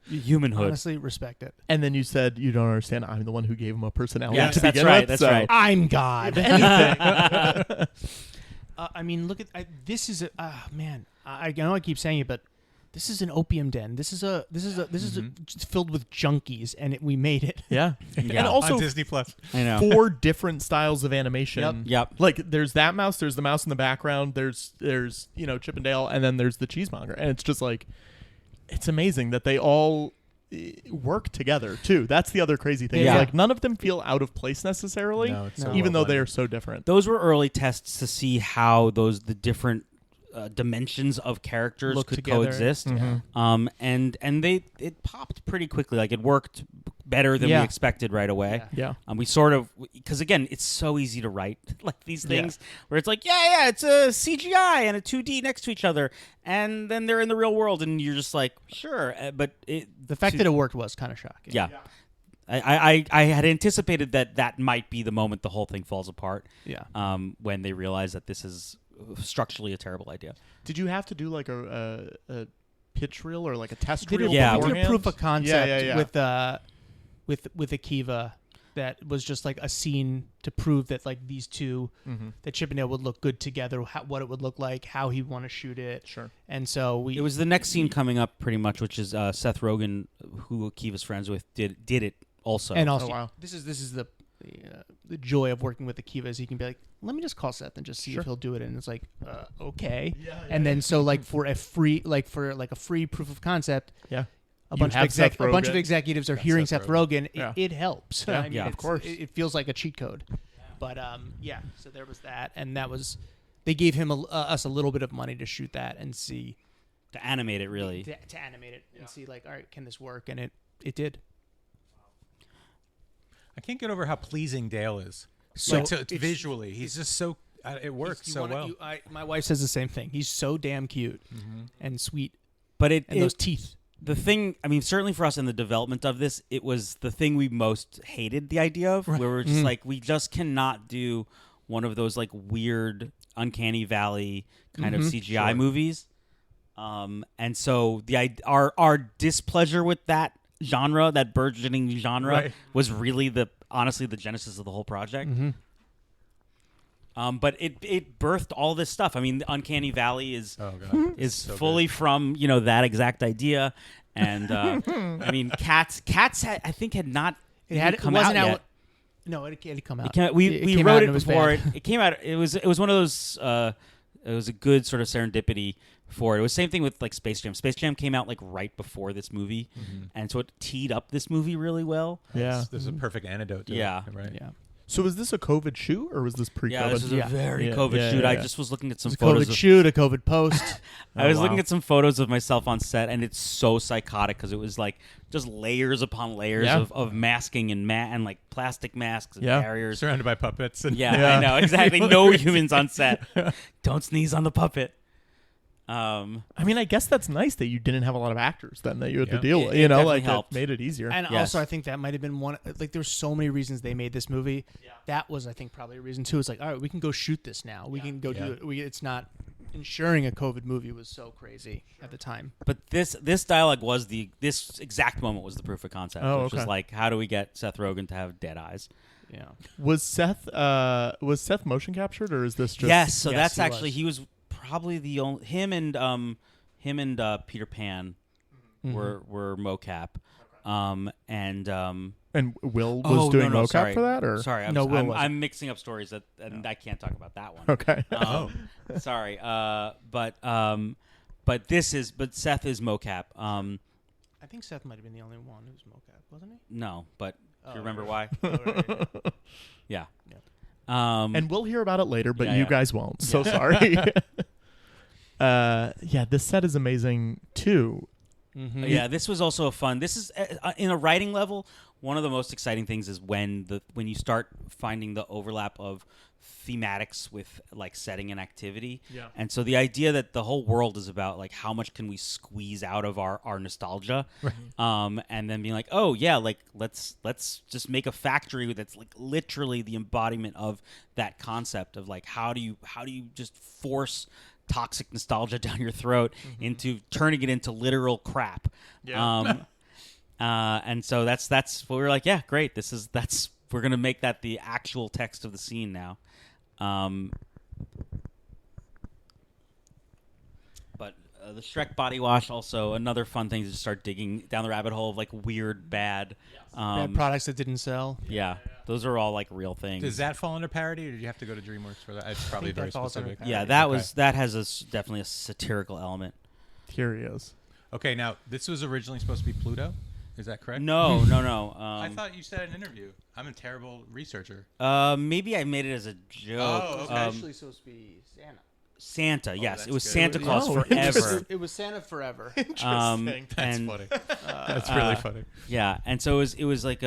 humanhood. Honestly, respect it. And then you said you don't understand. I'm the one who gave him a personality. Yes, to that's begin right, with, that's so- right. I'm God. I mean, look at this is man. I know I keep saying it, but this is an opium den. This is filled with junkies, and we made it. Yeah. Yeah. And also on Disney Plus. I know. 4 different styles of animation. Yep. Like there's that mouse, there's the mouse in the background, there's Chip and Dale, and then there's the cheesemonger. And it's just like it's amazing that they all work together too. That's the other crazy thing. Yeah. Is like none of them feel out of place necessarily, No, it's so even though well they are blended. so different. Those were early tests to see how the different dimensions of characters Look could together. coexist. Mhm. And it popped pretty quickly. Like it worked better than we Yeah. expected right away. Yeah. We sort of, because again, it's so easy to write like these things where it's like, it's a CGI and a 2D next to each other, and then they're in the real world, and you're just like, sure, but The fact that it worked was kind of shocking. yeah. I had anticipated that might be the moment the whole thing falls apart. Yeah. When they realize that this is structurally a terrible idea. Did you have to do like a pitch reel or like a test They reel. did, Yeah. they did a proof of concept Yeah. with Akiva that was just like a scene to prove that like these two that Chip and Dale would look good together, what it would look like, how he'd want to shoot it. Sure. And so It was the next scene coming up pretty much, which is Seth Rogen, who Akiva's friends with, did it also. And also, wow. this is the joy of working with Akiva is he can be like, let me just call Seth and just see if he'll do it, and it's like, okay. And then so like for a free proof of concept, a bunch of executives are hearing Seth Rogen. It helps. Yeah, I mean, of course. It feels like a cheat code. But so there was that, and that was they gave him us a little bit of money to shoot that and see to animate it, really. To animate it and see like, all right, can this work? And it did. I can't get over how pleasing Dale is. So Visually, he's just so. It works so well. My wife says the same thing. He's so damn cute and sweet, But those teeth. The thing, I mean, certainly for us in the development of this, it was the thing we most hated the idea of, where we're just like, we just cannot do one of those like weird, uncanny valley kind of CGI movies. And so our displeasure with that genre, that burgeoning genre, was really honestly the genesis of the whole project. But it birthed all this stuff. I mean, the Uncanny Valley is so fully from that exact idea, and I mean, Cats I think had not come out yet. No, it had come out. We wrote it before it came out. It was one of those. It was a good sort of serendipity for it. It was the same thing with like Space Jam. Space Jam came out like right before this movie, and so it teed up this movie really well. Yeah, this is a perfect antidote to it, right? Yeah. So was this a COVID shoot or was this pre-COVID? Yeah, this was a very COVID shoot. I just was looking at some photos. COVID shoot, a COVID post. I was looking at some photos of myself on set, and it's so psychotic because it was like just layers upon layers of masking and like plastic masks and barriers. Surrounded by puppets. And I know, exactly. No humans on set. Don't sneeze on the puppet. I mean, I guess that's nice that you didn't have a lot of actors then that you had to deal with. It like helped. It made it easier. And also, I think that might have been one. Like, there's so many reasons they made this movie. Yeah. That was, I think, probably a reason too. It's like, all right, we can go shoot this now. We can go do it. It's not ensuring a COVID movie was so crazy at the time. But this dialogue was this exact moment was the proof of concept. Which was like, how do we get Seth Rogen to have dead eyes? Yeah. Was Seth motion captured or is this just? Yes. So that's actually he was probably the only him and Peter Pan were mocap, and Will was doing mocap for that, or sorry, I'm mixing up stories and I can't talk about that one. Okay, sorry, but Seth is mocap. I think Seth might have been the only one who was mocap, wasn't he? No, but do you remember why? Yeah. And we'll hear about it later, but you guys won't. So sorry. This set is amazing too. Yeah, this was also this is in a writing level, one of the most exciting things is when you start finding the overlap of thematics with like setting and activity. Yeah. And so the idea that the whole world is about like how much can we squeeze out of our nostalgia, and then being like, oh yeah, like let's just make a factory that's like literally the embodiment of that concept of like how do you just force toxic nostalgia down your throat into turning it into literal crap. Yeah. And so that's what we were like, yeah, great. We're going to make that the actual text of the scene now. But the Shrek body wash, also another fun thing to just start digging down the rabbit hole of like weird, bad products that didn't sell. Yeah. Those are all like real things. Does that fall under parody, or did you have to go to DreamWorks for that? It's probably very specific. Yeah, that has definitely a satirical element. Here he is. Okay, now this was originally supposed to be Pluto. Is that correct? No. I thought you said in an interview. I'm a terrible researcher. Maybe I made it as a joke. Oh, okay. Actually supposed to be Santa. Yes, it was good. Santa Claus forever. It was Santa forever. Interesting. That's funny. That's really funny. Yeah, and so it was like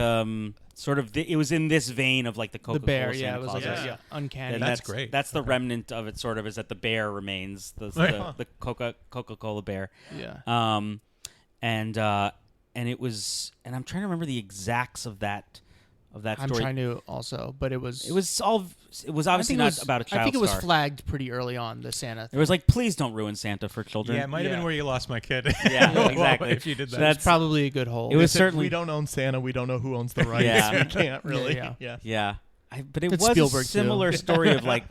sort of it was in this vein of like the Coca-Cola bear. Santa Yeah, it was Claus. like uncanny. That's great. That's the remnant of it. Sort of is that the bear remains the Coca-Cola bear. Yeah. And it was, and I'm trying to remember the exacts of that of that I'm story. trying to also, but it was obviously not about a child I think it was star. flagged pretty early on, the Santa It was like, please don't ruin Santa for children. Yeah, it might have been where you lost my kid. Yeah, exactly. If you did that. So That's probably a good hole. It was They said, certainly. we don't own Santa. We don't know who owns the rights. Yeah. We can't really. Yeah. Yeah, but it It's was Spielberg, a too. similar story of like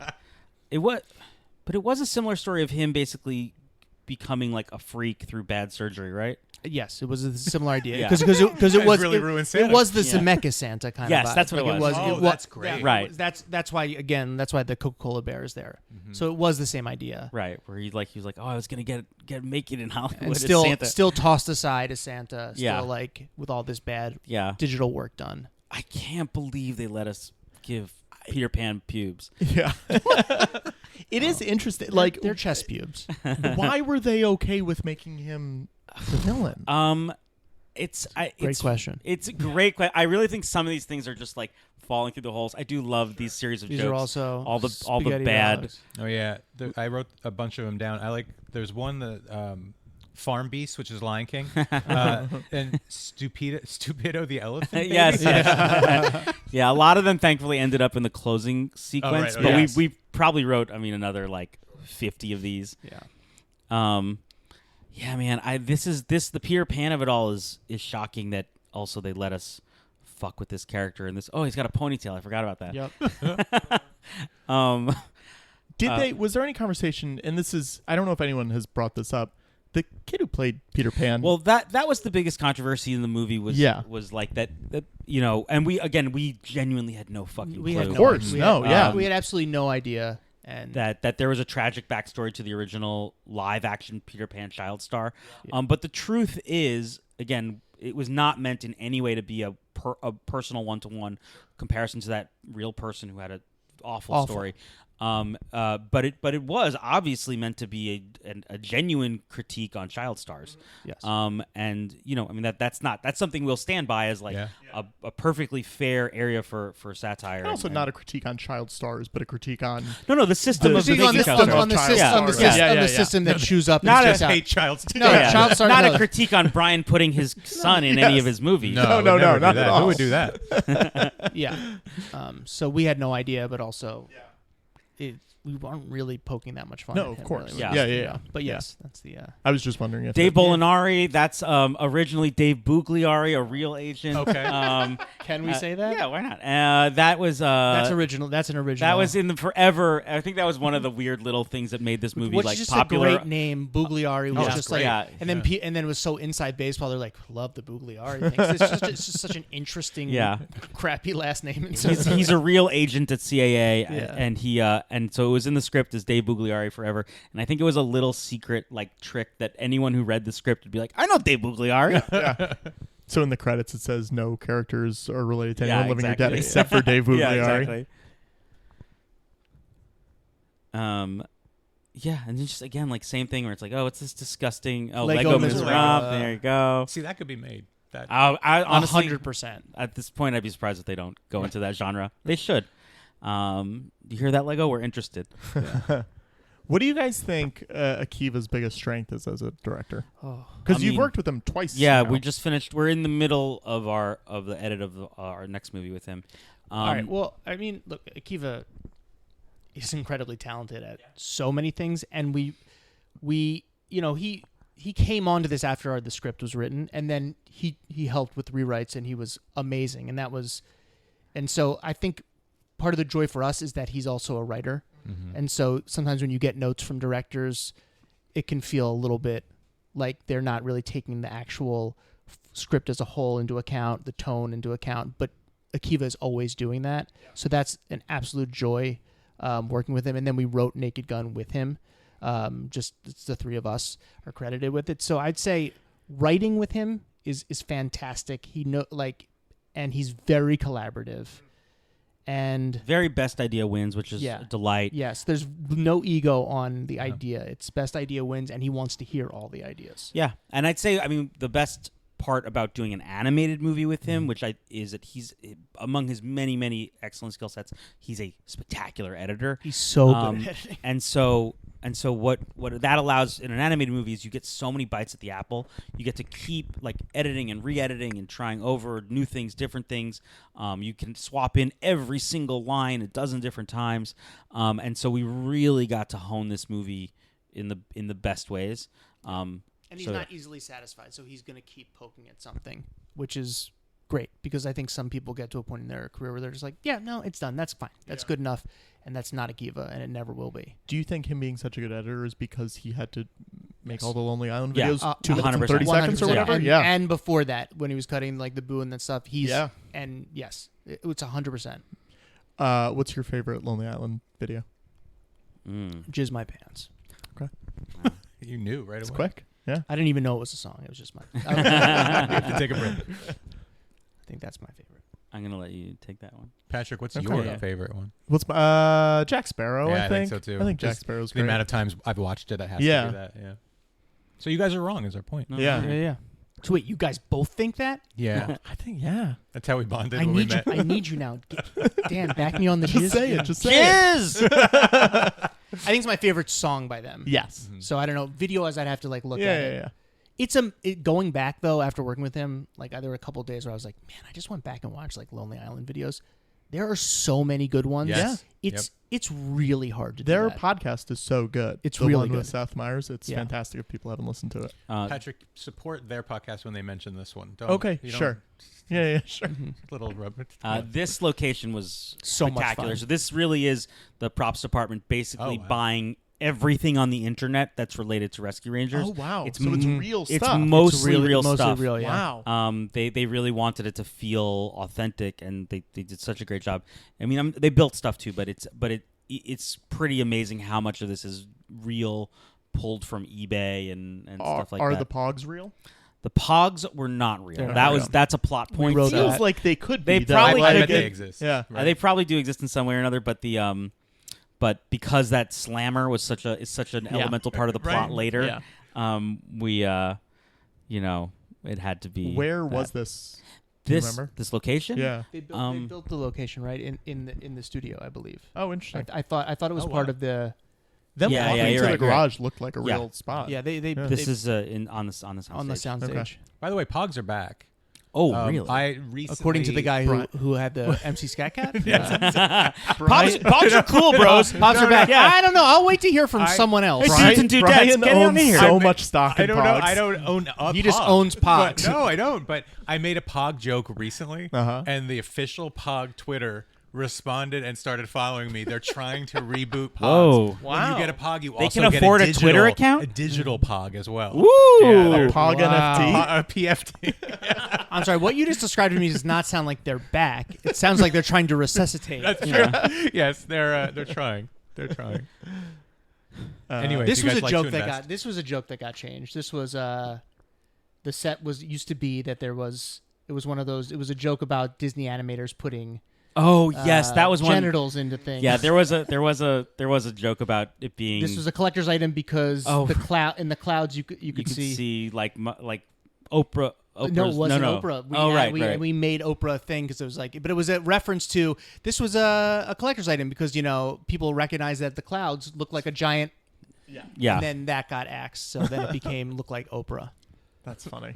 it was, but it was a similar story of him basically becoming like a freak through bad surgery, right? Yes, it was a similar idea Yeah. because it was really ruined it Santa. was the Yeah. Zemeckis Santa kind Yes, of vibe. that's what it was. Oh, that's great. Right. That's why the Coca-Cola bear is there. So it was the same idea. Right, where he was like, oh, I was gonna make it in Hollywood And as still Santa. tossed aside as Santa. Still Yeah. like with all this bad Yeah, digital work done. I can't believe they let us give Peter Pan pubes. Yeah. It is interesting. Like, They're chest pubes. why were they okay with making him the villain? Great question. It's a great question. I really think some of these things are just like falling through the holes. I do love these series of These jokes. are also all the spaghetti bad. dogs. Oh yeah, I wrote a bunch of them down. There's one that Farm Beast, which is Lion King, and Stupido the elephant. Baby. Yes. Yeah, a lot of them thankfully ended up in the closing sequence, right, but yes. we probably wrote another like 50 of these. Yeah. Yeah, man, the Peter Pan of it all is shocking that also they let us fuck with this character and this. Oh, he's got a ponytail. I forgot about that. Yep. Was there any conversation, and this is, I don't know if anyone has brought this up, the kid who played Peter Pan. Well, that was the biggest controversy in the movie was like that and we genuinely had no fucking We clue. had Of course, we yeah. we had absolutely no idea. And that there was a tragic backstory to the original live-action Peter Pan child star. But the truth is, again, it was not meant in any way to be a personal one-to-one comparison to that real person who had an awful story. But it was obviously meant to be a genuine critique on child stars. Yes. And that's something we'll stand by as like a perfectly fair area for satire. And also not a critique on child stars, but a critique on the system of on making child stars. the system that chews up. Not and a spits out. hate child stars. No, child star. Not no. a critique on Brian putting his son in any of his movies. No, no, never do not that. at all. Who would do that? Yeah. So we had no idea, but also, we weren't really poking that much fun. No, at of him, course. really. Yeah. But yes, that's the. I was just wondering if Dave Bolinari, that's originally Dave Bugliari, a real agent. Okay. Can we say that? Yeah, why not? That was That's original. That's an original. that was in the forever. I think that was one of the weird little things that made this movie Which like is just popular. a great name. Bugliari was it's just great. like, Yeah. and then and then it was so inside baseball. They're like, love the Bugliari things. It's just such an interesting, crappy last name. And He's a real agent at CAA, Yeah. and he and so it was in the script as Dave Bugliari forever. And I think it was a little secret like trick that anyone who read the script would be like, I know Dave Bugliari. Yeah. So in the credits it says no characters are related to Yeah, anyone living or dead exactly. except for Dave Bugliari. Yeah, exactly. Yeah, and then just again like same thing where it's like, oh, it's this disgusting Lego Miserable. There you go. See, that could be made. That I honestly 100%. at this point I'd be surprised if they don't go into that genre. They should. You hear that, Lego? We're interested. What do you guys think Akiva's biggest strength is as a director? Oh. Because I you've mean, worked with him twice. Yeah, now. we just finished. We're in the middle of the edit of our next movie with him. All right. Well, I mean, look, Akiva is incredibly talented at so many things, and we he came onto this after the script was written, and then he helped with rewrites, and he was amazing, and so I think part of the joy for us is that he's also a writer, and so sometimes when you get notes from directors, it can feel a little bit like they're not really taking the actual script as a whole into account, the tone into account, but Akiva is always doing that. So that's an absolute joy working with him. And then we wrote Naked Gun with him. Just it's the three of us are credited with it. So I'd say writing with him is fantastic. And he's very collaborative. And very best idea wins, which is a delight. Yes, there's no ego on the idea. It's best idea wins, and he wants to hear all the ideas. Yeah, and I'd say, I mean, the best part about doing an animated movie with him, is that he's among his many excellent skill sets. He's a spectacular editor. He's so good at editing. And so so what that allows in an animated movie is you get so many bites at the apple. You get to keep like editing and re-editing and trying over new things, different things. You can swap in every single line a dozen different times, and so we really got to hone this movie in the best ways. And he's not easily satisfied, so he's going to keep poking at something, which is great, because I think some people get to a point in their career where they're just like, yeah, no, it's done. That's fine. That's good enough. And that's not Akiva, and it never will be. Do you think him being such a good editor is because he had to make all the Lonely Island Yeah. videos 2 minutes and 30 100%. seconds or whatever? And, Yeah. and before that, when he was cutting like the Boo and that stuff, and yes, it's 100%. What's your favorite Lonely Island video? Jizz My Pants. Okay. You knew right It's away. quick. Yeah. I didn't even know it was a song. It was just my. You have to take a break. I think that's my favorite. I'm gonna let you take that one. Patrick, what's Okay. your Yeah. favorite one? What's my, Jack Sparrow? Yeah, I I think think so too. I think Jack Just Sparrow's The great. amount of times I've watched it, it has Yeah. to be that. Yeah. So you guys are wrong. Is our point? No, Yeah. Yeah. So wait, you guys both think that? Yeah. I think yeah. That's how we bonded I when we need you. met. I need you now. Dan, back me on the Just jizz. say it. Just say it. Jizz. I think it's my favorite song by them. Yes. So I don't know. Video-wise, I'd have to like look Yeah, at yeah, it. yeah. It's going back though after working with him. Like there were a couple of days where I was like, man, I just went back and watched like Lonely Island videos. There are so many good ones. Yes. Yeah, it's really hard to do Their that. podcast is so good. It's the really one with good. Seth Meyers. It's Yeah. fantastic if people haven't listened to it. Patrick, support their podcast when they mention this one. Don't, Okay, you don't- sure. Yeah, sure. Little rubber. This location was So much spectacular. fun. So this really is the props department basically Oh, wow. buying everything on the internet that's related to Rescue Rangers. Oh wow! It's So it's m- real It's stuff. mostly really- real mostly stuff. real, yeah. Wow. They really wanted it to feel authentic, and they did such a great job. I mean, they built stuff too, but it's pretty amazing how much of this is real, pulled from eBay and stuff like are that. the Pogs real? The Pogs were not real. They're That not was real. that's a plot point. wrote Feels that. like they could They be. though. probably I could bet be. they exist. Yeah. Right. They probably do exist in some way or another, but but because that slammer was such an elemental part of the plot Right. later, Yeah. we it had to be. Where that. was this? Do you this remember? this location? Yeah. They built the location right in the studio, I believe. Oh, interesting. I thought it was Oh, part wow. of the. Them Yeah, walking yeah, to you're the right, garage looked like a Yeah. real spot. Yeah, they This they- is on the sound on the stage. soundstage. Okay. By the way, Pogs are back. Oh, really? I recently, According to the guy Brian- who had the MC Scat Cat. Pops are cool, bros. Pops are back. Yeah. I don't know. I'll wait to hear from someone else. Hey, dudes and dudettes, Brian get on owns here. so I- much stock in I don't know. Pogs. I don't own a He just Pog. owns But- Pogs. no, I don't. But I made a Pog joke recently, Uh-huh. and the official Pog Twitter responded and started following me. They're trying to reboot Pogs. Whoa. When you get a Pog, you They also can get afford a digital, Twitter account? a digital Pog as well. Woo! Yeah, Pog NFT. a PFT. I'm sorry. What you just described to me does not sound like they're back. It sounds like they're trying to resuscitate. That's you true. know? Yes, they're trying. They're trying. Anyway, This you was guys a like joke to that invest? got. This was a joke that got changed. This was the set used to be that it was one of those. It was a joke about Disney animators putting. Oh yes, that was one. genitals into things. Yeah, there was a joke about it being. This was a collector's item because Oh. in the clouds you could you could see. see like Oprah. Oprah's, No, it wasn't no. Oprah. We made Oprah a thing because it was like, but it was a reference to this was a collector's item because people recognize that the clouds look like a giant, Yeah. and then that got axed, so then it became look like Oprah. That's funny.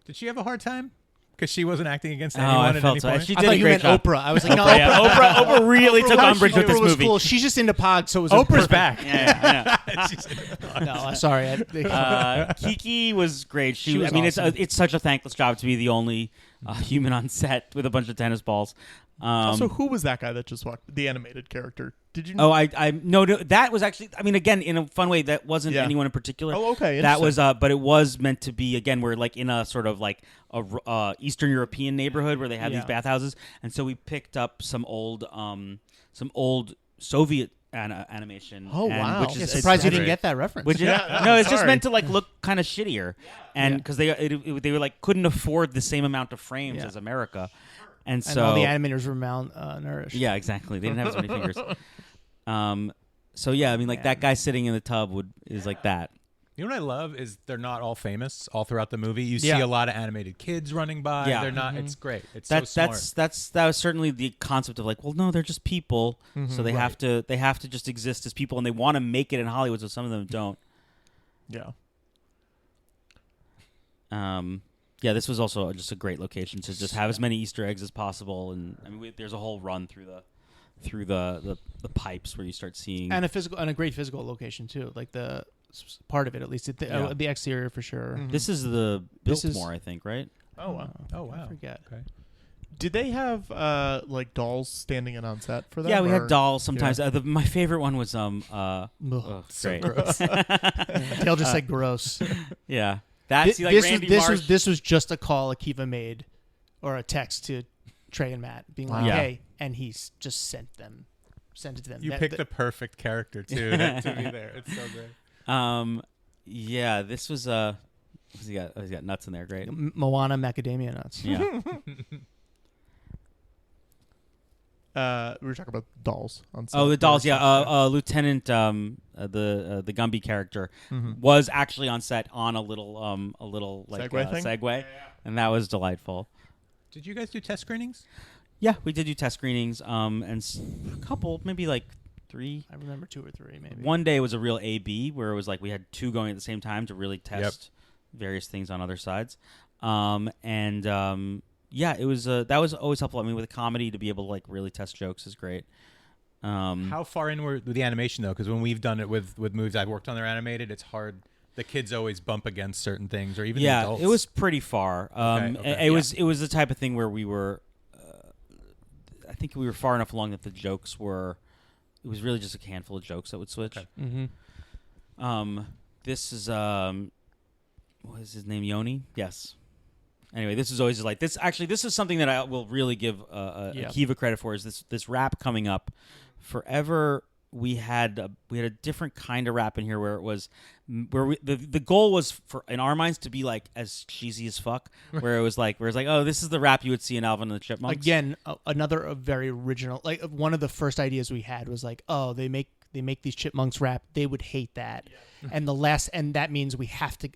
Did she have a hard time? Because she wasn't acting against Oh, anyone I at felt any so. point? She I did thought a you great meant job. Oprah. I was like, no, Yeah, Oprah really took umbrage with this was movie. cool. She's just into Pog, so it was Oprah's perfect. back. Yeah, No, I'm sorry. Kiki was great. She was awesome. It's such a thankless job to be the only human on set with a bunch of tennis balls. So who was that guy that just walked? The animated character. Did you know? Oh, no, that was actually. I mean, again, in a fun way, that wasn't Yeah. anyone in particular. Oh, okay. That was, but it was meant to be. Again, we're like in a sort of like a Eastern European neighborhood where they have these bathhouses, and so we picked up some old Soviet animation. Oh, wow. Which is Yeah, surprised you great. didn't get that reference. Which Yeah, no, it's just sorry. meant to like look kind of shittier, and because they were like couldn't afford the same amount of frames as America, and so and all the animators were malnourished. yeah, exactly. They didn't have as many fingers. So yeah, I mean, like that guy sitting in the tub is like that. You know what I love is they're not all famous all throughout the movie. You see a lot of animated kids running by. Yeah. They're not. It's great. It's that, so smart. That was certainly the concept of like, well, no, they're just people, so they have to just exist as people, and they want to make it in Hollywood, so some of them don't. Yeah. Yeah, this was also just a great location to just have as many Easter eggs as possible, and I mean, there's a whole run through the pipes where you start seeing and a great physical location too, like the part of it at least, the exterior for sure. This is the Biltmore, I think, right? Oh wow. I forget. Okay. Did they have like dolls standing in on set for that? Yeah, we had dolls sometimes. My favorite one was So great. gross. Dale just said gross. Yeah. This was just a call Akiva made, or a text to Trey and Matt, being like, "Hey," and he's just sent it to them. You picked the perfect character too to be there. It's so great. Yeah, this was he's got nuts in there. Great. Moana macadamia nuts. Yeah. We were talking about dolls on set. Oh, the dolls. Yeah. Lieutenant, the Gumby character was actually on set on a little like Segway thing? Segway, and that was delightful. Did you guys do test screenings? Yeah, we did do test screenings. And a couple, maybe like 3. I remember 2 or 3, maybe. One day was a real A/B where it was like we had 2 going at the same time to really test various things on other sides. Yeah, it was that was always helpful. I mean, with a comedy, to be able to like really test jokes is great. How far in were the animation though? Because when we've done it with movies I've worked on, they're animated. It's hard. The kids always bump against certain things, or even the adults. It was pretty far. Okay. It was the type of thing where we were. I think we were far enough along that the jokes were. It was really just a handful of jokes that would switch. Okay. Mm-hmm. This is what is his name? Yoni. Yes. Anyway, this is always like this. Actually, this is something that I will really give Akiva credit for. Is this rap coming up? Forever, we had a different kind of rap in here where it was the goal was in our minds to be like as cheesy as fuck. Where it was like oh, this is the rap you would see in Alvin and the Chipmunks. Again, another very original. Like one of the first ideas we had was like, oh, they make these chipmunks rap. They would hate that. And that means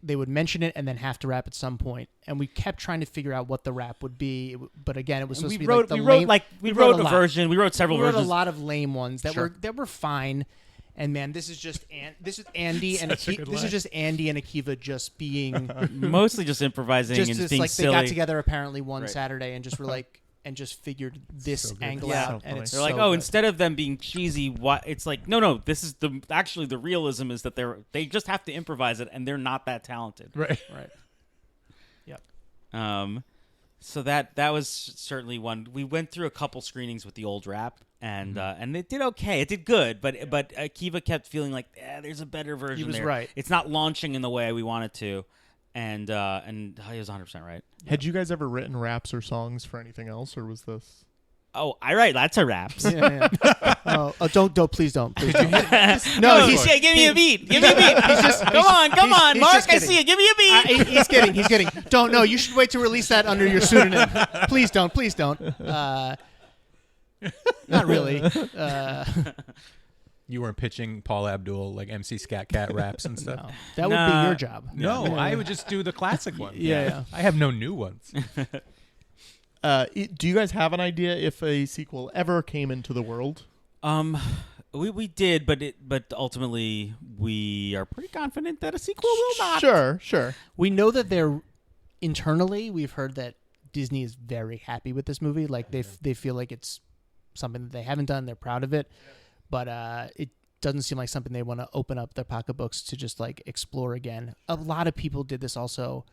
they would mention it and then have to rap at some point. And we kept trying to figure out what the rap would be. But again, it was supposed to be like the lame. We wrote a version. We wrote several versions. We wrote a lot of lame ones that were fine. And man, this is just Andy and this is just Andy and Akiva just being mostly just improvising and being like silly. They got together apparently one Saturday and just were like. And just figured this angle out, and it's they're like, good. Instead of them being cheesy, what it's like, no, this is the realism is that they just have to improvise it, and they're not that talented, right. Yep. So that was certainly one. We went through a couple screenings with the old rap, and it did okay. It did good, but Akiva kept feeling like there's a better version. He was there. right. It's not launching in the way we want it to. And he was 100% right. Had you guys ever written raps or songs for anything else, or was this? Oh, I write lots of raps. Yeah. Please don't. No, give me a beat. Give me a beat. Come on, Mark. I see it. Give me a beat. He's kidding. Don't. No, you should wait to release that under your pseudonym. Please don't. Not really. You weren't pitching Paul Abdul like MC Scat Cat raps and stuff. No, that would be your job. No, I would just do the classic ones. Yeah. I have no new ones. Do you guys have an idea if a sequel ever came into the world? We did, but ultimately we are pretty confident that a sequel will not. Sure. We know that they're internally. We've heard that Disney is very happy with this movie. Like they feel like it's something that they haven't done. They're proud of it. But it doesn't seem like something they want to open up their pocketbooks to just like explore again. A lot of people did this also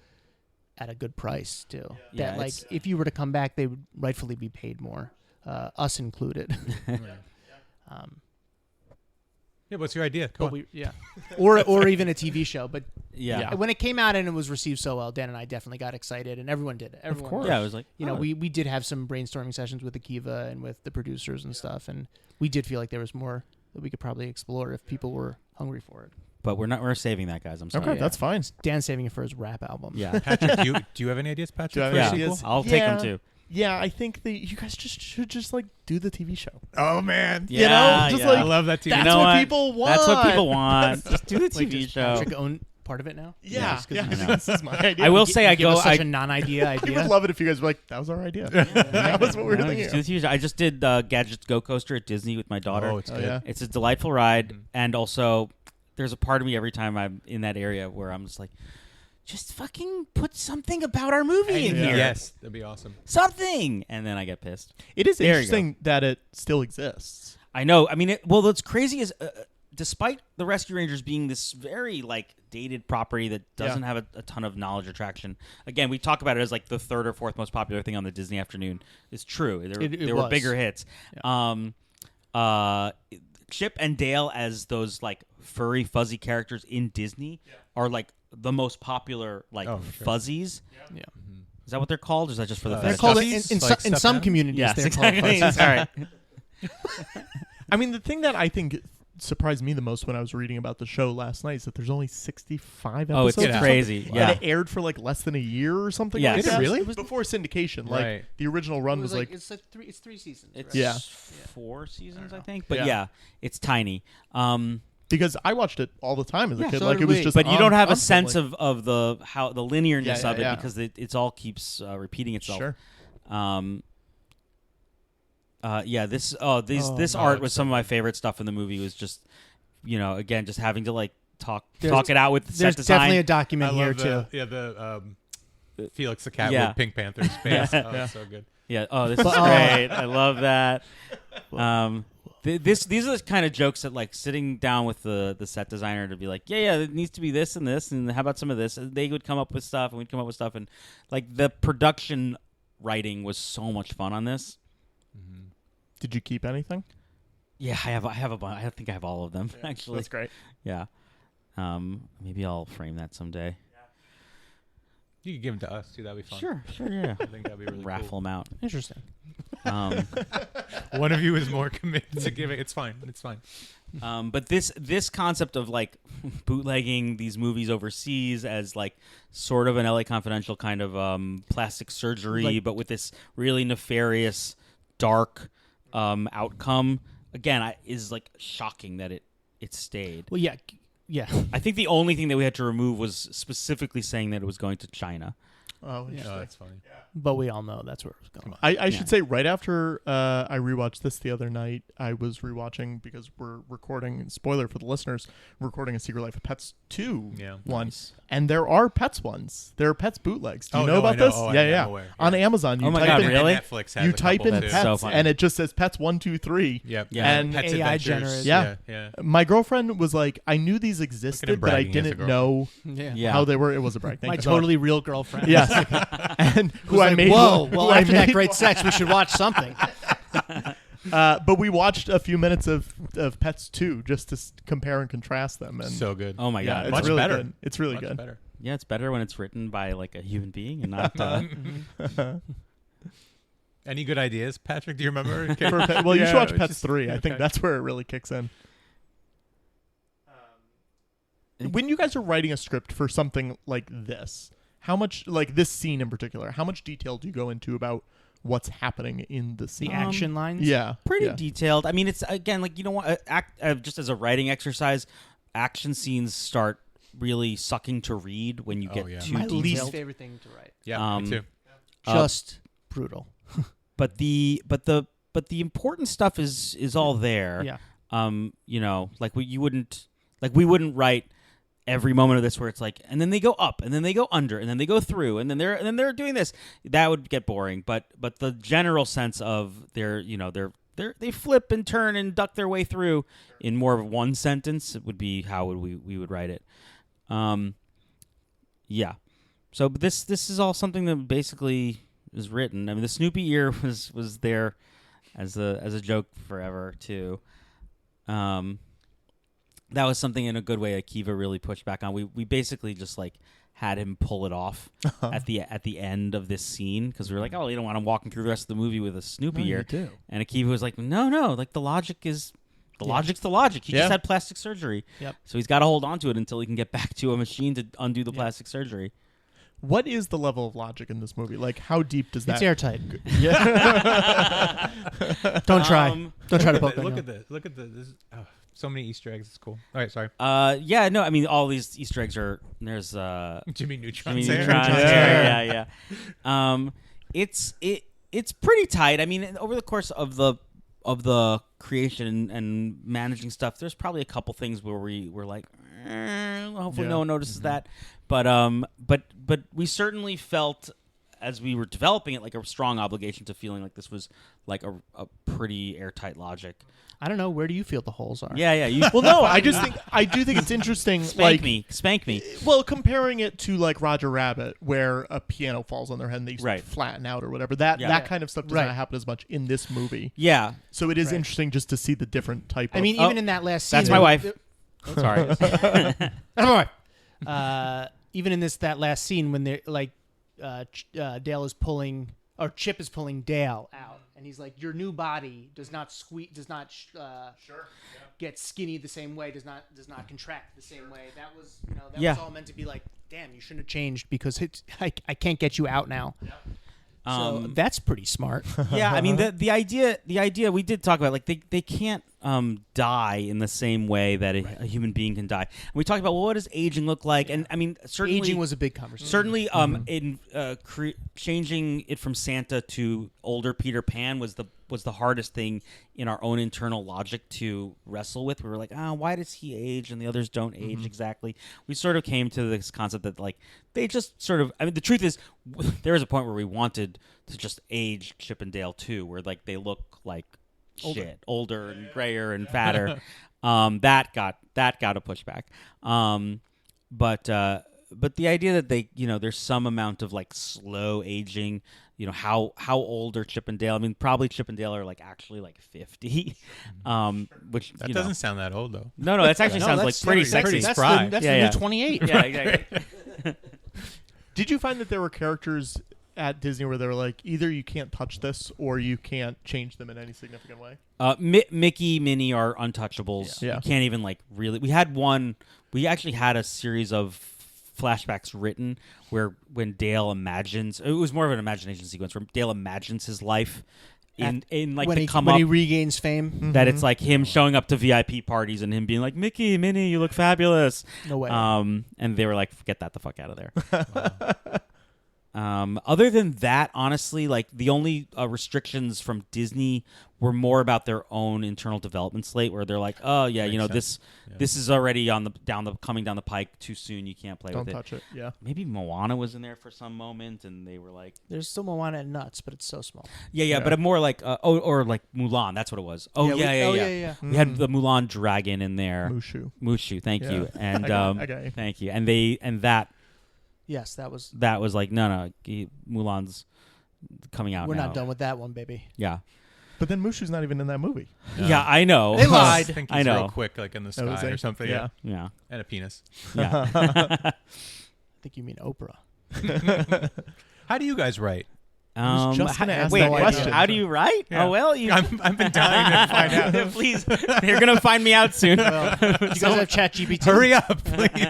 at a good price too. Yeah, that like if you were to come back, they would rightfully be paid more, us included. What's your idea? Go on. Or even a TV show. But yeah, when it came out and it was received so well, Dan and I definitely got excited, and everyone did. Everyone, of course. Yeah, it was like we did have some brainstorming sessions with Akiva and with the producers and stuff, and we did feel like there was more that we could probably explore if people were hungry for it. But we're saving that, guys. I'm sorry. Okay, that's fine. Dan's saving it for his rap album. Yeah, Patrick, do you have any ideas, Patrick? I'll take them too. Yeah, I think that you guys should just like do the TV show. Oh man, yeah, like I love that TV. That's what people want. That's what people want. Just do the TV show. Patrick part of it now. Yeah, Yeah, this is my idea. I will say I Give go. us such I a non-idea I idea. would love it if you guys were like, that was our idea. That was what we were thinking. I just did Gadget's Go Coaster at Disney with my daughter. Oh, it's good. Yeah. It's a delightful ride, and also there's a part of me every time I'm in that area where I'm just like, just fucking put something about our movie in here. Yes, that'd be awesome. Something, and then I get pissed. It is There you interesting that it still exists. I know. I mean, what's crazy is, despite the Rescue Rangers being this very like dated property that doesn't have a ton of knowledge or traction. Again, we talk about it as like the third or fourth most popular thing on the Disney afternoon. It's true. There were bigger hits. Yeah. Chip and Dale as those like furry fuzzy characters in Disney are like the most popular fuzzies. Yeah. Is that what they're called? Or is that just for the They're fetish? called Stuffies? in Like some stuffed communities. Yes, they're exactly. called fuzzies. All right. I mean, the thing that I think surprised me the most when I was reading about the show last night is that there's only 65 episodes. Oh, it's or something. crazy. And Yeah. it aired for like less than a year or something Yeah. like Did it that. really? It was before syndication. Right. Like the original run was like it's three seasons. It's right? Yeah. 4 seasons, I think. But Yeah. yeah, it's tiny. because I watched it all the time as a Yeah, kid. so Like did it was we. just But you on don't have a constantly. sense of the linearness Yeah, of it yeah. because it's all keeps repeating itself. Sure. This art was some of my favorite stuff in the movie. Was just, again, just having to like talk it out with the set There's design. definitely a I document here love too. the Felix the Cat Yeah. with Pink Panther's face. Oh, Yeah. it's so good. Yeah. Oh, this is great. I love that. These are the kind of jokes that like sitting down with the set designer to be like, yeah, it needs to be this, and how about some of this? And they would come up with stuff, and we'd come up with stuff, and like the production writing was so much fun on this. Did you keep anything? Yeah, I have a bunch. I think I have all of them actually. That's great. Yeah. Maybe I'll frame that someday. You could give them to us too. That'd be fun. Sure, yeah. I think that'd be really Raffle them out. Interesting. cool. One of you is more committed to giving. It's fine. But this concept of like bootlegging these movies overseas as like sort of an LA Confidential kind of plastic surgery, but with this really nefarious, dark outcome, again, is like shocking that it stayed. Well, yeah. I think the only thing that we had to remove was specifically saying that it was going to China. Oh, interesting. Oh, that's funny. But we all know that's where it was going. I should say right after I rewatched this the other night, I was rewatching because we're recording, spoiler for the listeners, recording a Secret Life of Pets 2 one. Nice. And there are Pets ones. There are Pets bootlegs. Do you know no, about I know. this? Oh, yeah. I'm aware. On Amazon, you Oh my type God, in really? Netflix has you a type couple in too. Pets, so funny. and it just says Pets 1, 2, 3. Yep. Yeah. And Pets AI Adventures. generated. Yeah. My girlfriend was like, I knew these existed, but I bragging as a didn't know Yeah. how they were. It was a brag. Thank My you so much. totally real girlfriend. Yes. And who Was I like, made. Whoa! who Well, I after that made great sex, we should watch something. but we watched a few minutes of Pets 2 just to compare and contrast them. And So good. Oh my yeah, God. it's Much really better. good. It's really Much good. better. Yeah, it's better when it's written by like a human being and not. Any good ideas, Patrick? Do you remember? Well, you should watch it's Pets just- 3. I think okay. that's where it really kicks in. When you guys are writing a script for something like this, how much, like this scene in particular, how much detail do you go into about what's happening in the scene? The action lines. Yeah. Pretty yeah. detailed. I mean, it's again like just as a writing exercise, action scenes start really sucking to read when you get yeah. too My detailed. least favorite thing to write. Yeah, me too. Just brutal. But the important stuff is all there. Yeah. Like we wouldn't write every moment of this where it's like, and then they go up, and then they go under, and then they go through, and then they're doing this. That would get boring. But the general sense of they flip and turn and duck their way through in more of one sentence would be how we would write it. Yeah. So but this is all something that basically is written. I mean, the Snoopy ear was there as a joke forever too. That was something in a good way Akiva really pushed back on. We basically just like had him pull it off at the end of this scene because we were like, oh, you don't want him walking through the rest of the movie with a Snoopy ear. do. And Akiva was like, no, like the logic is logic's the logic. He just had plastic surgery. Yep. So he's got to hold on to it until he can get back to a machine to undo the plastic surgery. What is the level of logic in this movie? Like, how deep does that? It's airtight. Yeah. Don't try. Don't try to poke Look it. at this. Look at this. This is, So many Easter eggs. It's cool. All right, sorry. Yeah, no, I mean all these Easter eggs are there's Jimmy Neutron's Jimmy hair. Neutron's hair. Yeah. It's pretty tight. I mean, over the course of the creation and managing stuff, there's probably a couple things where we were like, hopefully no one notices that. But we certainly felt as we were developing it like a strong obligation to feeling like this was like a pretty airtight logic. I don't know. Where do you feel the holes are? Yeah. Well, no, I do think it's interesting. Spank me. Well, comparing it to like Roger Rabbit, where a piano falls on their head and they flatten out or whatever. That kind of stuff does not happen as much in this movie. Yeah. So it is interesting just to see the different type. I mean, even in that last scene, that's my wife. Sorry. That's my wife. Even in that last scene when they're like, Dale is pulling, or Chip is pulling Dale out. And he's like, your new body does not get skinny the same way, does not contract the same way. That was, was all meant to be like, damn, you shouldn't have changed because I can't get you out now. Yeah. So that's pretty smart. Yeah, I mean the idea we did talk about, like they can't die in the same way that a human being can die. And we talked about what does aging look like, and I mean certainly aging was a big conversation. Certainly, in changing it from Santa to older Peter Pan was the hardest thing in our own internal logic to wrestle with. We were like, why does he age and the others don't age exactly? We sort of came to this concept that like they just sort of. I mean, the truth is, there was a point where we wanted to just age Chip and Dale too, where like they look like older and grayer and fatter. That got a pushback. But the idea that they, there's some amount of like slow aging, how old are Chip and Dale? I mean, probably Chip and Dale are like actually like 50. Which that doesn't sound that old though. No, that actually sounds like pretty sexy. That's the new 28. Yeah, exactly. Did you find that there were characters at Disney where they were like, either you can't touch this or you can't change them in any significant way? Mickey, Minnie are untouchables. Yeah. You can't even like really. We actually had a series of flashbacks written where when Dale imagines, it was more of an imagination sequence where Dale imagines his life in like when he regains fame. That it's like him showing up to VIP parties and him being like, Mickey, Minnie, you look fabulous. No way. And they were like, get that the fuck out of there. Other than that, honestly, like the only restrictions from Disney were more about their own internal development slate, where they're like, "Oh yeah, this is already coming down the pike too soon. You can't play with it. Don't touch it." Yeah. Maybe Moana was in there for some moment, and they were like, "There's still Moana and Nuts, but it's so small." Yeah. But more like, or like Mulan. That's what it was. Oh yeah. We had the Mulan dragon in there. Mushu. Thank you. And thank you. And that. Yes, that was like no, Mulan's coming out. We're now. not done with that one, baby. Yeah, but then Mushu's not even in that movie. Yeah, I know. They lied. I think he's real quick, like in the sky or something. Yeah, and a penis. Yeah. I think you mean Oprah. How do you guys write? Just gonna ask wait, that question. How do you write? Yeah. Oh well, I've been dying to find out. Please, you're gonna find me out soon. Well, you guys have ChatGPT. Hurry up, please.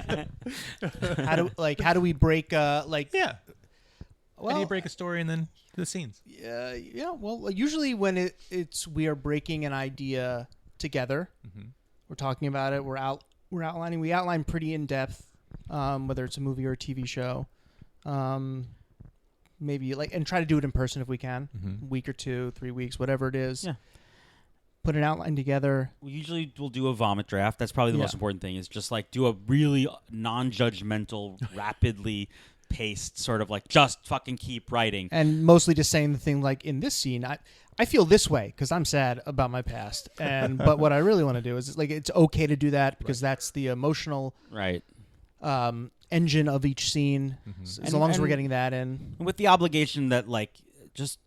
How do we break Well, how do you break a story and then the scenes? Yeah. Well, usually when we are breaking an idea together, we're talking about it. We're outlining. We outline pretty in depth, whether it's a movie or a TV show. Maybe and try to do it in person if we can. A week or 2, 3 weeks, whatever it is. Yeah. Put an outline together. We usually will do a vomit draft. That's probably the most important thing. Is just like do a really non-judgmental, rapidly paced sort of like just fucking keep writing. And mostly just saying the thing like in this scene, I feel this way because I'm sad about my past. But what I really want to do is like it's okay to do that because that's the emotional engine of each scene, as long as we're getting that in. With the obligation that, like, just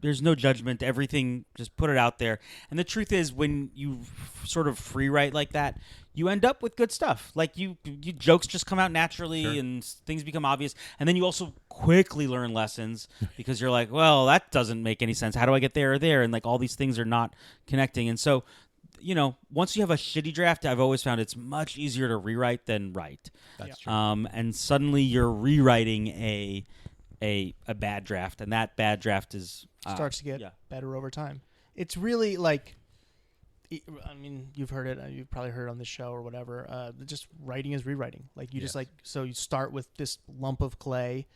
there's no judgment. Everything, just put it out there. And the truth is, when you sort of free write like that, you end up with good stuff. Like, you jokes just come out naturally and things become obvious. And then you also quickly learn lessons because you're like, well, that doesn't make any sense. How do I get there or there? And, like, all these things are not connecting. And so, once you have a shitty draft, I've always found it's much easier to rewrite than write. That's true. And suddenly you're rewriting a bad draft, and that bad draft is starts to get better over time. It's really like I mean, you've heard it. You've probably heard it on the show or whatever. Just writing is rewriting. Like you just so you start with this lump of clay,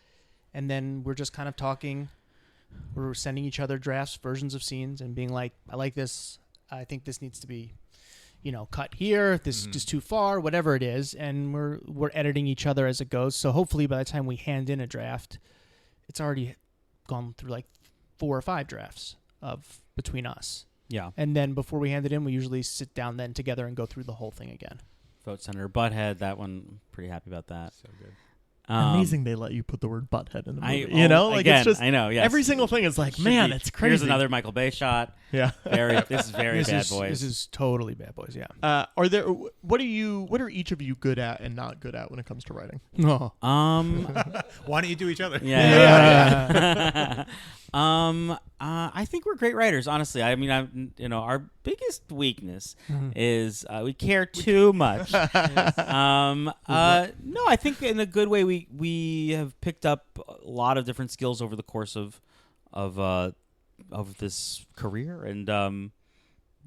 and then we're just kind of talking. We're sending each other drafts, versions of scenes, and being like, "I like this. I think this needs to be, cut here. This is too far. Whatever it is." And we're editing each other as it goes. So hopefully, by the time we hand in a draft, it's already gone through like 4 or 5 drafts between us. Yeah. And then before we hand it in, we usually sit down then together and go through the whole thing again. Vote Senator Butthead. That one, pretty happy about that. So good. Amazing they let you put the word butthead in the movie. Again, it's just I know. Yes. every single thing is like, man, it's crazy. Here's another Michael Bay shot. Yeah. This is very Bad Boys. This is totally Bad Boys. Yeah. What are each of you good at and not good at when it comes to writing? No. Why don't you do each other? Yeah. I think we're great writers, honestly. I mean, our biggest weakness is we care too much. No, I think in a good way we have picked up a lot of different skills over the course of this career, and I mean,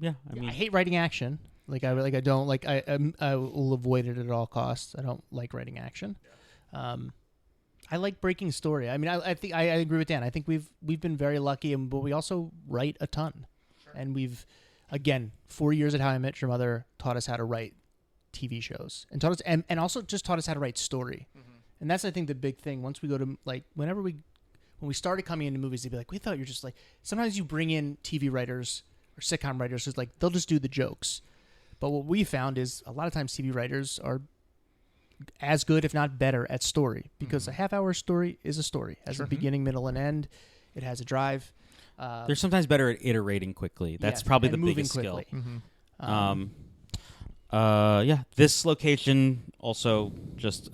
I hate writing action. I will avoid it at all costs. I don't like writing action. I like breaking story. I mean, I think I agree with Dan. I think we've been very lucky, but we also write a ton, and we've, again, 4 years at How I Met Your Mother taught us how to write TV shows, and taught us, and also just taught us how to write story, and that's I think the big thing. Once we go to when we started coming into movies, they'd be like, we thought you're just like. Sometimes you bring in TV writers or sitcom writers who's like they'll just do the jokes, but what we found is a lot of times TV writers are as good, if not better, at story, because a half-hour story is a story. It has a beginning, middle, and end. It has a drive. They're sometimes better at iterating quickly. That's probably the biggest skill. This location also just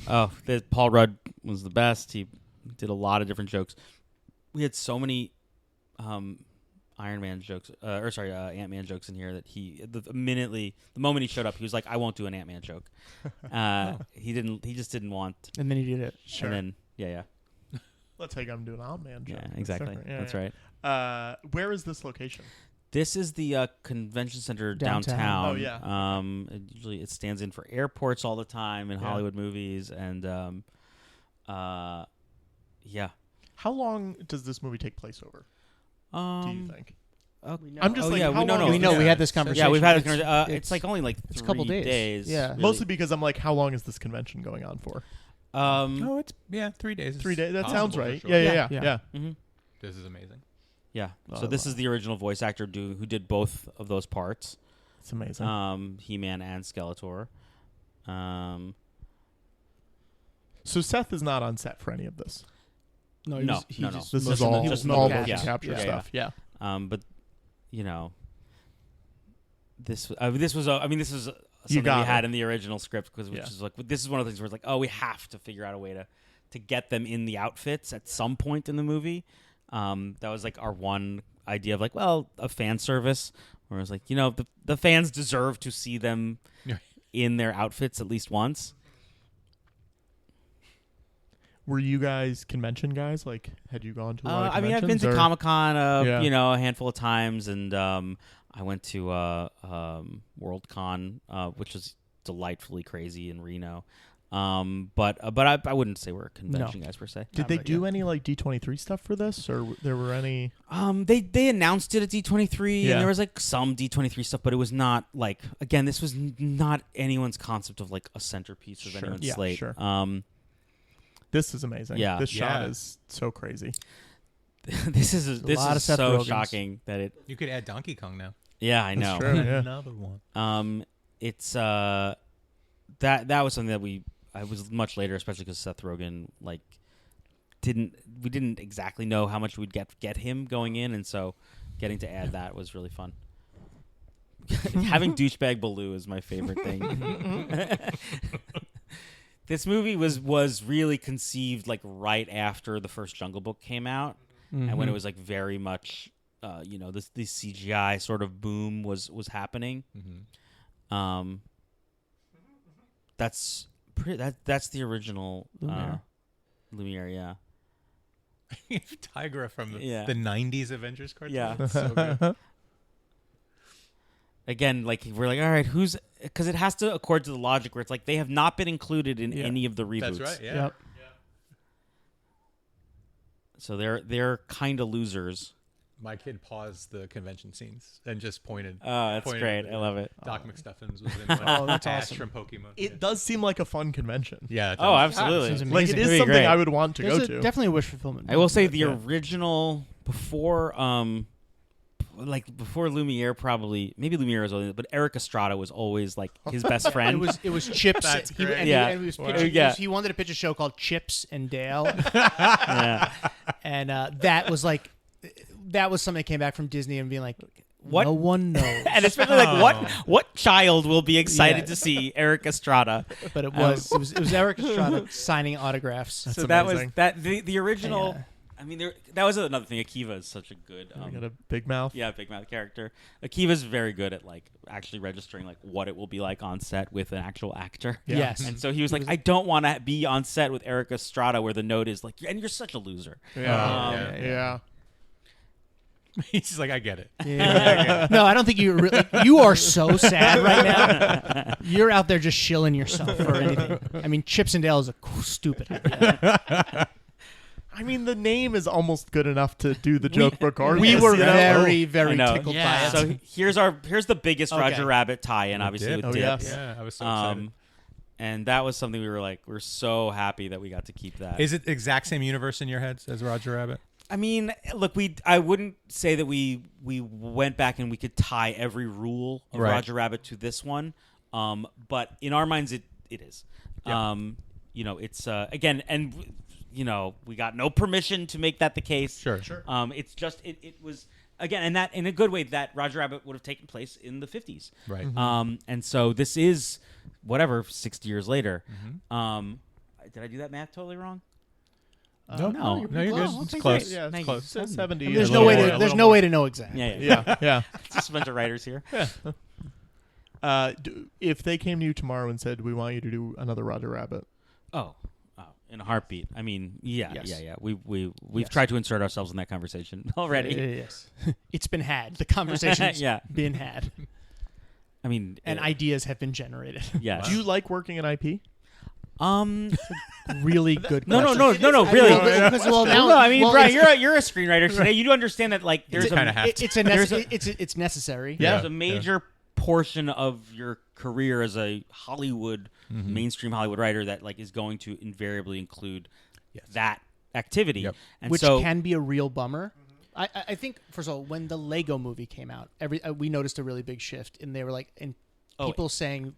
Paul Rudd was the best. He did a lot of different jokes. We had so many Iron Man jokes, Ant-Man jokes in here that the moment he showed up, he was like, "I won't do an Ant-Man joke." He just didn't want. And then he did it. Sure. And then, yeah. Let's take him to an Ant-Man joke. Yeah, exactly. That's right. Where is this location? This is the convention center downtown. Oh yeah. Usually it stands in for airports all the time in Hollywood movies, and yeah. How long does this movie take place over? Do you think? I'm just we had this conversation. Yeah, we've had this conversation. It's like only like 3 it's a couple days. Yeah, really. Mostly because I'm like, how long is this convention going on for? It's 3 days. 3 days. That possible sounds for right. sure. Yeah. Mm-hmm. This is amazing. Yeah. So this is the original voice actor who did both of those parts. It's amazing. He-Man and Skeletor. So Seth is not on set for any of this. No. This is all motion capture stuff. Yeah. But this was something we had in the original script which is like this is one of the things where it's like, oh, we have to figure out a way to get them in the outfits at some point in the movie. That was like our one idea of like, well, a fan service where it was like, the fans deserve to see them in their outfits at least once. Were you guys convention guys? Like, had you gone to a lot of conventions? I've been to Comic-Con, a handful of times, and I went to Worldcon, which was delightfully crazy in Reno. But I wouldn't say we're convention guys per se. Did they do any like D23 stuff for this, or there were any? They announced it at D23, and there was like some D23 stuff, but it was not like, again, this was not anyone's concept of like a centerpiece of anyone's slate. Sure. This is amazing. Yeah. This shot is so crazy. this is so shocking that you could add Donkey Kong now. Yeah, I know. True, yeah. Another one. It's that was something that I was much later, especially because Seth Rogen we didn't exactly know how much we'd get him going in, and so getting to add that was really fun. Having douchebag Baloo is my favorite thing. This movie was really conceived like right after the first Jungle Book came out, and when it was like very much, this CGI sort of boom was happening. That's the original Lumiere, yeah. Tigra from the 90s Avengers cartoon. Yeah, that's so good. again, like we're like, all right, who's, because it has to accord to the logic where it's like they have not been included in any of the reboots. That's right. Yeah. Yep. So they're kind of losers. My kid paused the convention scenes and just pointed. Oh, that's great. I love it. Doc McStuffins was in one. Oh, that's Ash awesome. from Pokemon. It does seem like a fun convention. Yeah. Oh, absolutely. Seems Like, amazing. it It'd is be something great. I would want to There's go a- to. definitely a wish fulfillment. I will say the Yeah. original before Lumiere, probably maybe Lumiere was only, but Eric Estrada was always like his best friend. It was Chips. That's He, great. and Yeah. he was Wow. pitching, Yeah. he wanted to pitch a show called Chips and Dale, Yeah. and that was like that was something that came back from Disney and being like, What? no one knows. And especially like what child will be excited Yeah. to see Eric Estrada? But it was Eric Estrada signing autographs. So that was amazing. the original. Yeah. I mean, that was another thing. Akiva is such a good, I got a big mouth. big mouth character. Akiva's very good at like actually registering like what it will be like on set with an actual actor. Yeah. Yes. And so he was like, I don't want to be on set with Eric Estrada where the note is like, and you're such a loser. Yeah. He's just like, I get it. Yeah. No, I don't think you are so sad right now. You're out there just shilling yourself for anything. I mean, Chips and Dale is a stupid idea. I mean, the name is almost good enough to do the joke regardless. We were you know? very, I very know. tickled Yeah. by it. So here's the biggest Okay. Roger Rabbit tie-in, obviously Dip? with Oh, Dip. yes. Yeah, I was so excited. And that was something we were like, we're so happy that we got to keep that. Is it exact same universe in your heads as Roger Rabbit? I mean, look, I wouldn't say that we went back and we could tie every rule of Right. Roger Rabbit to this one, but in our minds, it is. Yep. You know, it's again, and you know, we got no permission to make that the case. Sure. It's just it was again, and that in a good way that Roger Rabbit would have taken place in the 50s. Right. And so this is whatever 60 years later. Mm-hmm. Did I do that math totally wrong? No, no, you're you're good. close. It's Okay, close. great. Yeah, it's Thank close. you. 70. I mean, there's a no little way more, to a there's little no more. way to know exactly. Yeah. Yeah. Just a bunch of writers here. If they came to you tomorrow and said, "We want you to do another Roger Rabbit," Oh, in a heartbeat. I mean, yeah. We've Yes. tried to insert ourselves in that conversation already. Yes. It's been had. The conversation's Yeah. been had. I mean, And ideas have been generated. yes. do you like working in IP? Really good No, question. no, really. Well, now, No, I mean, well, Brian, it's- you're a screenwriter today. You do understand that like there's kinda have to. it's a it's necessary. Yeah. there's a major portion of your career as a Hollywood mainstream Hollywood writer that like is going to invariably include that activity. Yep. And Which so can be a real bummer. I think first of all, when the Lego movie came out, we noticed a really big shift, and they were like, and people saying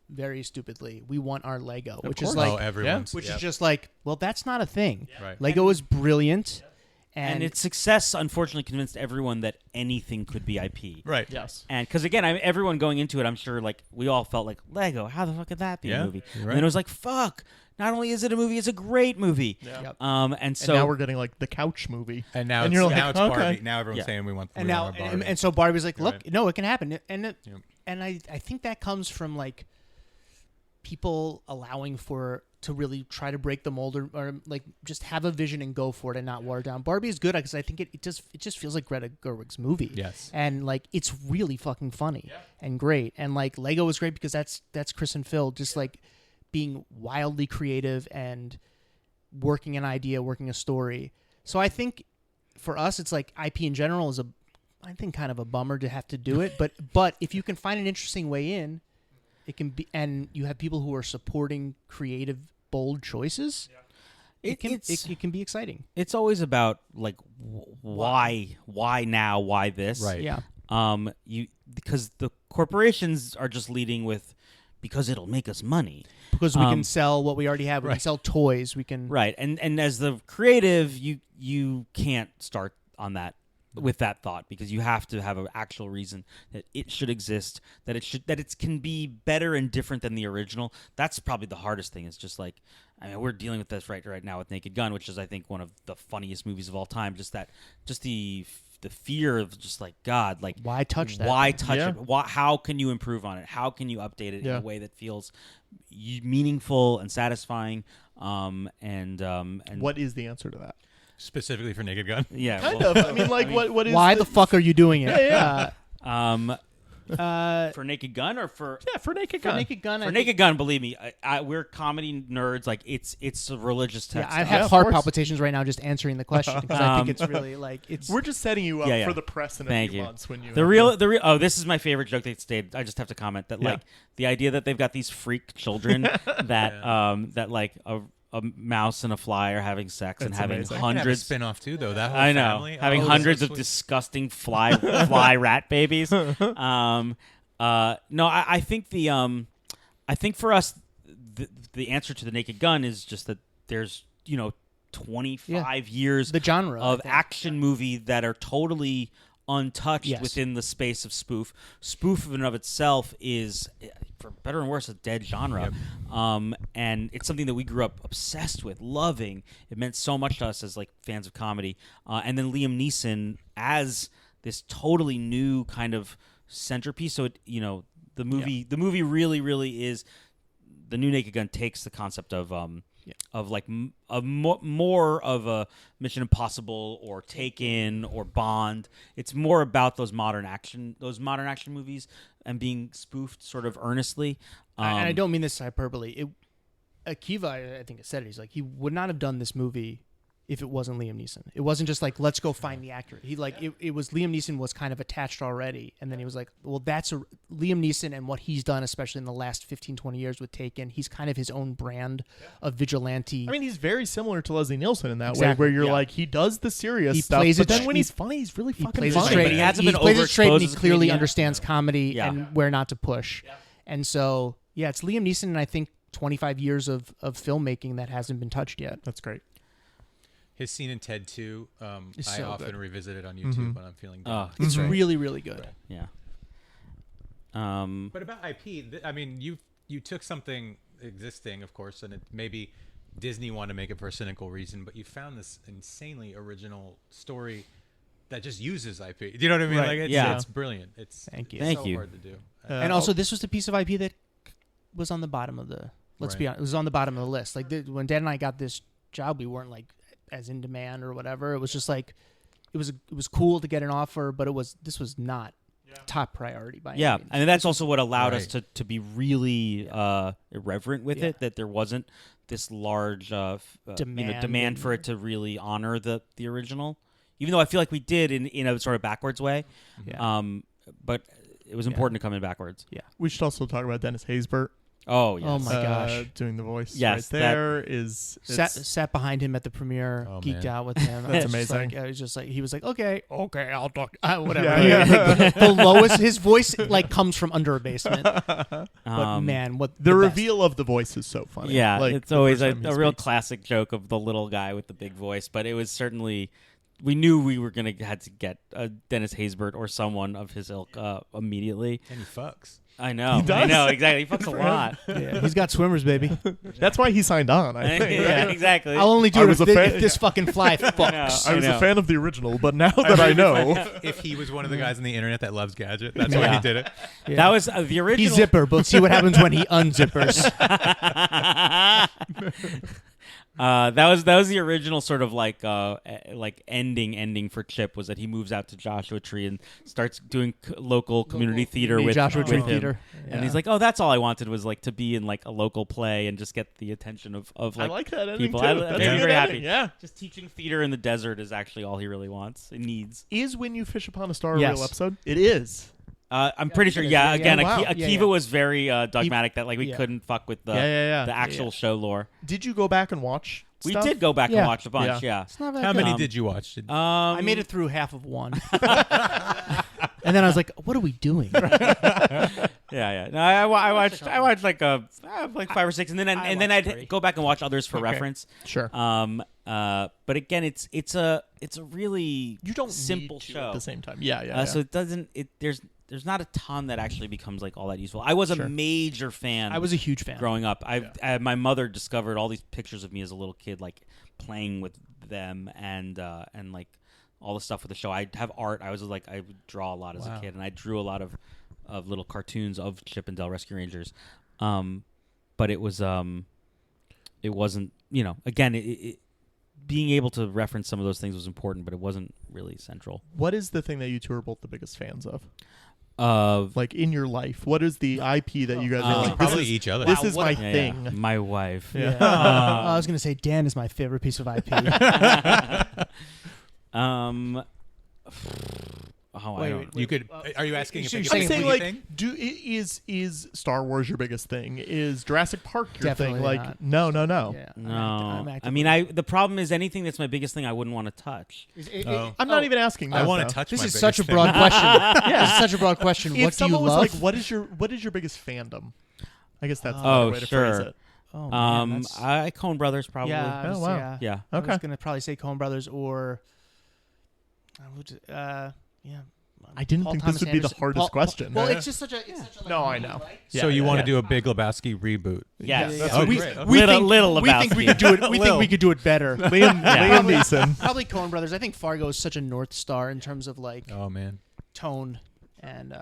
very stupidly, "We want our Lego," which is like, everyone's. which is just like, well, that's not a thing. Right. Lego is brilliant, and its success unfortunately convinced everyone that anything could be IP. right. Yes. And because again, everyone going into it, I'm sure like we all felt like Lego. How the fuck could that be a Yeah, movie? you're And right. then it was like, fuck. Not only is it a movie, it's a great movie. Yep. And so And now we're getting like the couch movie. And now And it's, you're like, now it's okay. Barbie. Now everyone's Yeah. saying we want. and we now want our Barbie. and so Barbie's like, look, Right. no, it can happen, and Yep. and I think that comes from like people allowing to really try to break the mold or like just have a vision and go for it and not water down. Barbie is good because I think it just feels like Greta Gerwig's movie. Yes. And like it's really fucking funny and great. And like Lego is great because that's Chris and Phil just like being wildly creative and working an idea, working a story. So I think for us it's like IP in general is I think kind of a bummer to have to do it, but if you can find an interesting way in, it can be, and you have people who are supporting creative, bold choices. It can be exciting. it's always about like why now, why this? Right. Yeah. Because the corporations are just leading with because it'll make us money. Because we can sell what we already have. We can sell toys. We can. Right. And as the creative, you can't start on that with that thought because you have to have an actual reason that it should exist, that it can be better and different than the original. That's probably the hardest thing. It's just like, I mean, we're dealing with this right now with Naked Gun, which is I think one of the funniest movies of all time. Just the fear of just like, God, like Why touch that? Why touch Yeah. it? How can you improve on it? How can you update it in Yeah. a way that feels meaningful and satisfying? And What is the answer to that? Specifically for Naked Gun. yeah, Kind well, of. I mean, like, what is Why the fuck are you doing it? Yeah. For Naked Gun or for for Naked Gun. For Naked Gun, for Naked Gun, believe me, we're comedy nerds. Like it's a religious text. I have heart palpitations right now just answering the question because I think it's really like it's. We're just setting you up for the press in a few months when you. The real. Oh, this is my favorite joke they stayed. I just have to comment that like the idea that they've got these freak children that like a mouse and a fly are having sex and having hundreds spin-off too though. That whole I know family. having hundreds of disgusting fly rat babies. No, I think I think for us the answer to the Naked Gun is just that there's 25 years the genre of action movie that are totally untouched within the space of spoof. Spoof in and of itself is, for better and worse, a dead genre. And it's something that we grew up obsessed with, loving. It meant so much to us as like fans of comedy. And then Liam Neeson as this totally new kind of centerpiece. So the movie really, really is. The new Naked Gun takes the concept of like more of a Mission Impossible or Taken or Bond. It's more about those modern action movies and being spoofed sort of earnestly. And I don't mean this hyperbole. Akiva, I think, has said it. He's like, he would not have done this movie if it wasn't Liam Neeson. It wasn't just like, let's go find the actor. He it was Liam Neeson was kind of attached already. And then he was like, well, that's Liam Neeson and what he's done, especially in the last 15, 20 years with Taken. He's kind of his own brand of vigilante. I mean, he's very similar to Leslie Nielsen in that way, where you're like, he does the serious stuff, plays but then when he's funny, he's really fucking funny. But he hasn't been plays it straight, and he overexposed as a clearly comedian. understands comedy and where not to push. And so, it's Liam Neeson, and I think 25 years of filmmaking that hasn't been touched yet. That's great. His scene in Ted 2, I often revisit it on YouTube when I'm feeling down. It's really, really good. Yeah. But about IP, I mean, you took something existing, of course, and maybe Disney wanted to make it for a cynical reason, but you found this insanely original story that just uses IP. Do you know what I mean? Right. Like, it's brilliant. Thank you. So hard to do. And also, this was the piece of IP that was on the bottom of the. Let's be honest, it was on the bottom of the list. Like when Dan and I got this job, we weren't like as in demand or whatever. It was just like it was cool to get an offer, but this was not top priority by any means. And that's also what allowed us to be really irreverent with it. That there wasn't this large demand for it to really honor the original, even though I feel like we did in a sort of backwards way. But it was important to come in backwards. Yeah, we should also talk about Dennis Haysbert. Oh yes. Oh my gosh. Doing the voice yes, right there is sat behind him at the premiere, geeked out with him. That's amazing. It was just like he was like, okay, I'll talk, whatever. Yeah. The lowest, his voice like comes from under a basement. But man, what the reveal of the voice is so funny. Yeah, like, it's always a real classic joke of the little guy with the big voice. But it was certainly. We knew we were gonna had to get Dennis Haysbert or someone of his ilk immediately. And he fucks. I know. He does. I know exactly. He fucks a lot. Yeah, he's got swimmers, baby. That's why he signed on. I think. Yeah, exactly. I'll only do it if this fucking fly fucks. I was a fan of the original, but now that I know, if he was one of the guys on the internet that loves Gadget, that's why he did it. Yeah. That was the original. He's zipper, but see what happens when he unzippers. That was the original sort of like ending for Chip was that he moves out to Joshua Tree and starts doing local community theater with Joshua Tree him. Theater. And he's like, oh, that's all I wanted was like to be in like a local play and just get the attention of I like like that ending people. too. I That's made a me good very ending, happy. Yeah. Just teaching theater in the desert is actually all he really wants and needs. Is When You Fish Upon a Star a Yes. real episode? It is. I'm pretty sure. Yeah, Again, wow. Akiva was very dogmatic that like we couldn't fuck with the actual show lore. Did you go back and watch We stuff? did go back and watch a bunch. Yeah. It's not that How good. many did you watch? I made it through half of one. And then I was like, what are we doing? Yeah. No, I watched like 5 or 6, and then I'd 3. go back and watch others for reference. Sure. But again, it's a really You don't simple need to show at the same time. Yeah. So it doesn't. There's not a ton that actually becomes like all that useful. I was a major fan. I was a huge fan. Growing up. My mother discovered all these pictures of me as a little kid, like playing with them and like all the stuff with the show. I have art. I was like I would draw a lot as a kid, and I drew a lot of little cartoons of Chip and Dale Rescue Rangers. But it wasn't. Again, being able to reference some of those things was important, but it wasn't really central. What is the thing that you two are both the biggest fans of? Like in your life, what is the IP that you guys are like? Probably each other. This is my Yeah, thing. yeah. My wife. Yeah. I was gonna say Dan is my favorite piece of IP. You could. Are you asking if you're it saying I'm could be saying a like, thing? is Star Wars your biggest thing? Is Jurassic Park your Definitely thing? Like, not. no. Yeah, No, I mean, the problem is anything that's my biggest thing, I wouldn't want to touch. I'm not even asking. That, I want though. to touch. This my is such a biggest thing. broad question. This is such a broad question. If What do you someone was love? like, what is your biggest fandom? I guess that's the Oh, way to sure. phrase it. Oh, man, that's- I Coen Brothers probably. yeah, Oh, wow. yeah. Yeah. I was Okay. gonna probably say Coen Brothers or, yeah. I didn't Paul think Thomas this would be the Anderson. hardest question. Well, it's just such a. It's such a like, No, I movie, know. right? So you want to do a Big Lebowski reboot? Yes. Yeah, yeah. Oh, we, great. Okay. we Little- think, Little we think we Lebowski. could do it. We think we could do it better. Liam Neeson. Probably Coen Brothers. I think Fargo is such a north star in terms of like Oh man, tone and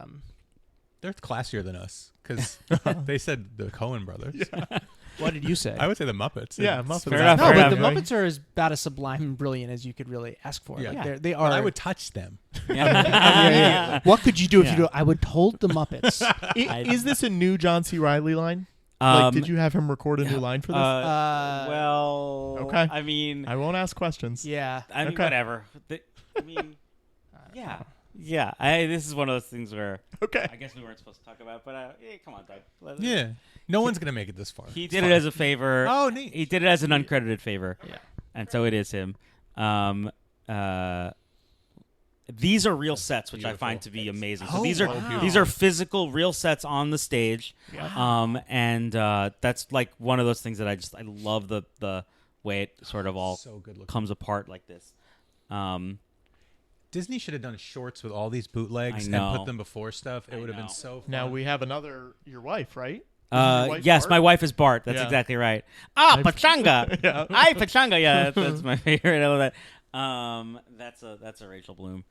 they're classier than us because they said the Coen brothers. what did you say? I would say the Muppets. Yeah, Muppets. Fair enough, no, fair but enough. the Muppets are as about as sublime and brilliant as you could really ask for. Yeah. Like, Yeah. they But are. I would touch them. Yeah. What could you do if Yeah. you do? I would hold the Muppets. Is this a new John C. Reilly line? Like, did you have him record a new line for this? Well, Okay. I mean, I won't ask questions. Yeah. I mean, Okay. whatever. I mean, yeah. This is one of those things where Okay. I guess we weren't supposed to talk about, but come on, Doug. Yeah, no one's gonna make it this far. He It's did fine. it as a favor. Oh, neat. He did it as an uncredited favor. Yeah. And so it is him. These are real sets, which I find to be amazing. So Oh, these are wow. these are physical, real sets on the stage. And that's like one of those things that I love the way it sort of all So good looking. comes apart like this. Disney should have done shorts with all these bootlegs I and know. put them before stuff. It would have know. been so fun. Now we have your wife, right? Your wife Yes, Bart? my wife is Bart. That's Yeah. exactly right. Pachanga. Yeah. Hi, Pachanga. Yeah, that's my favorite. I love that. That's a Rachel Bloom.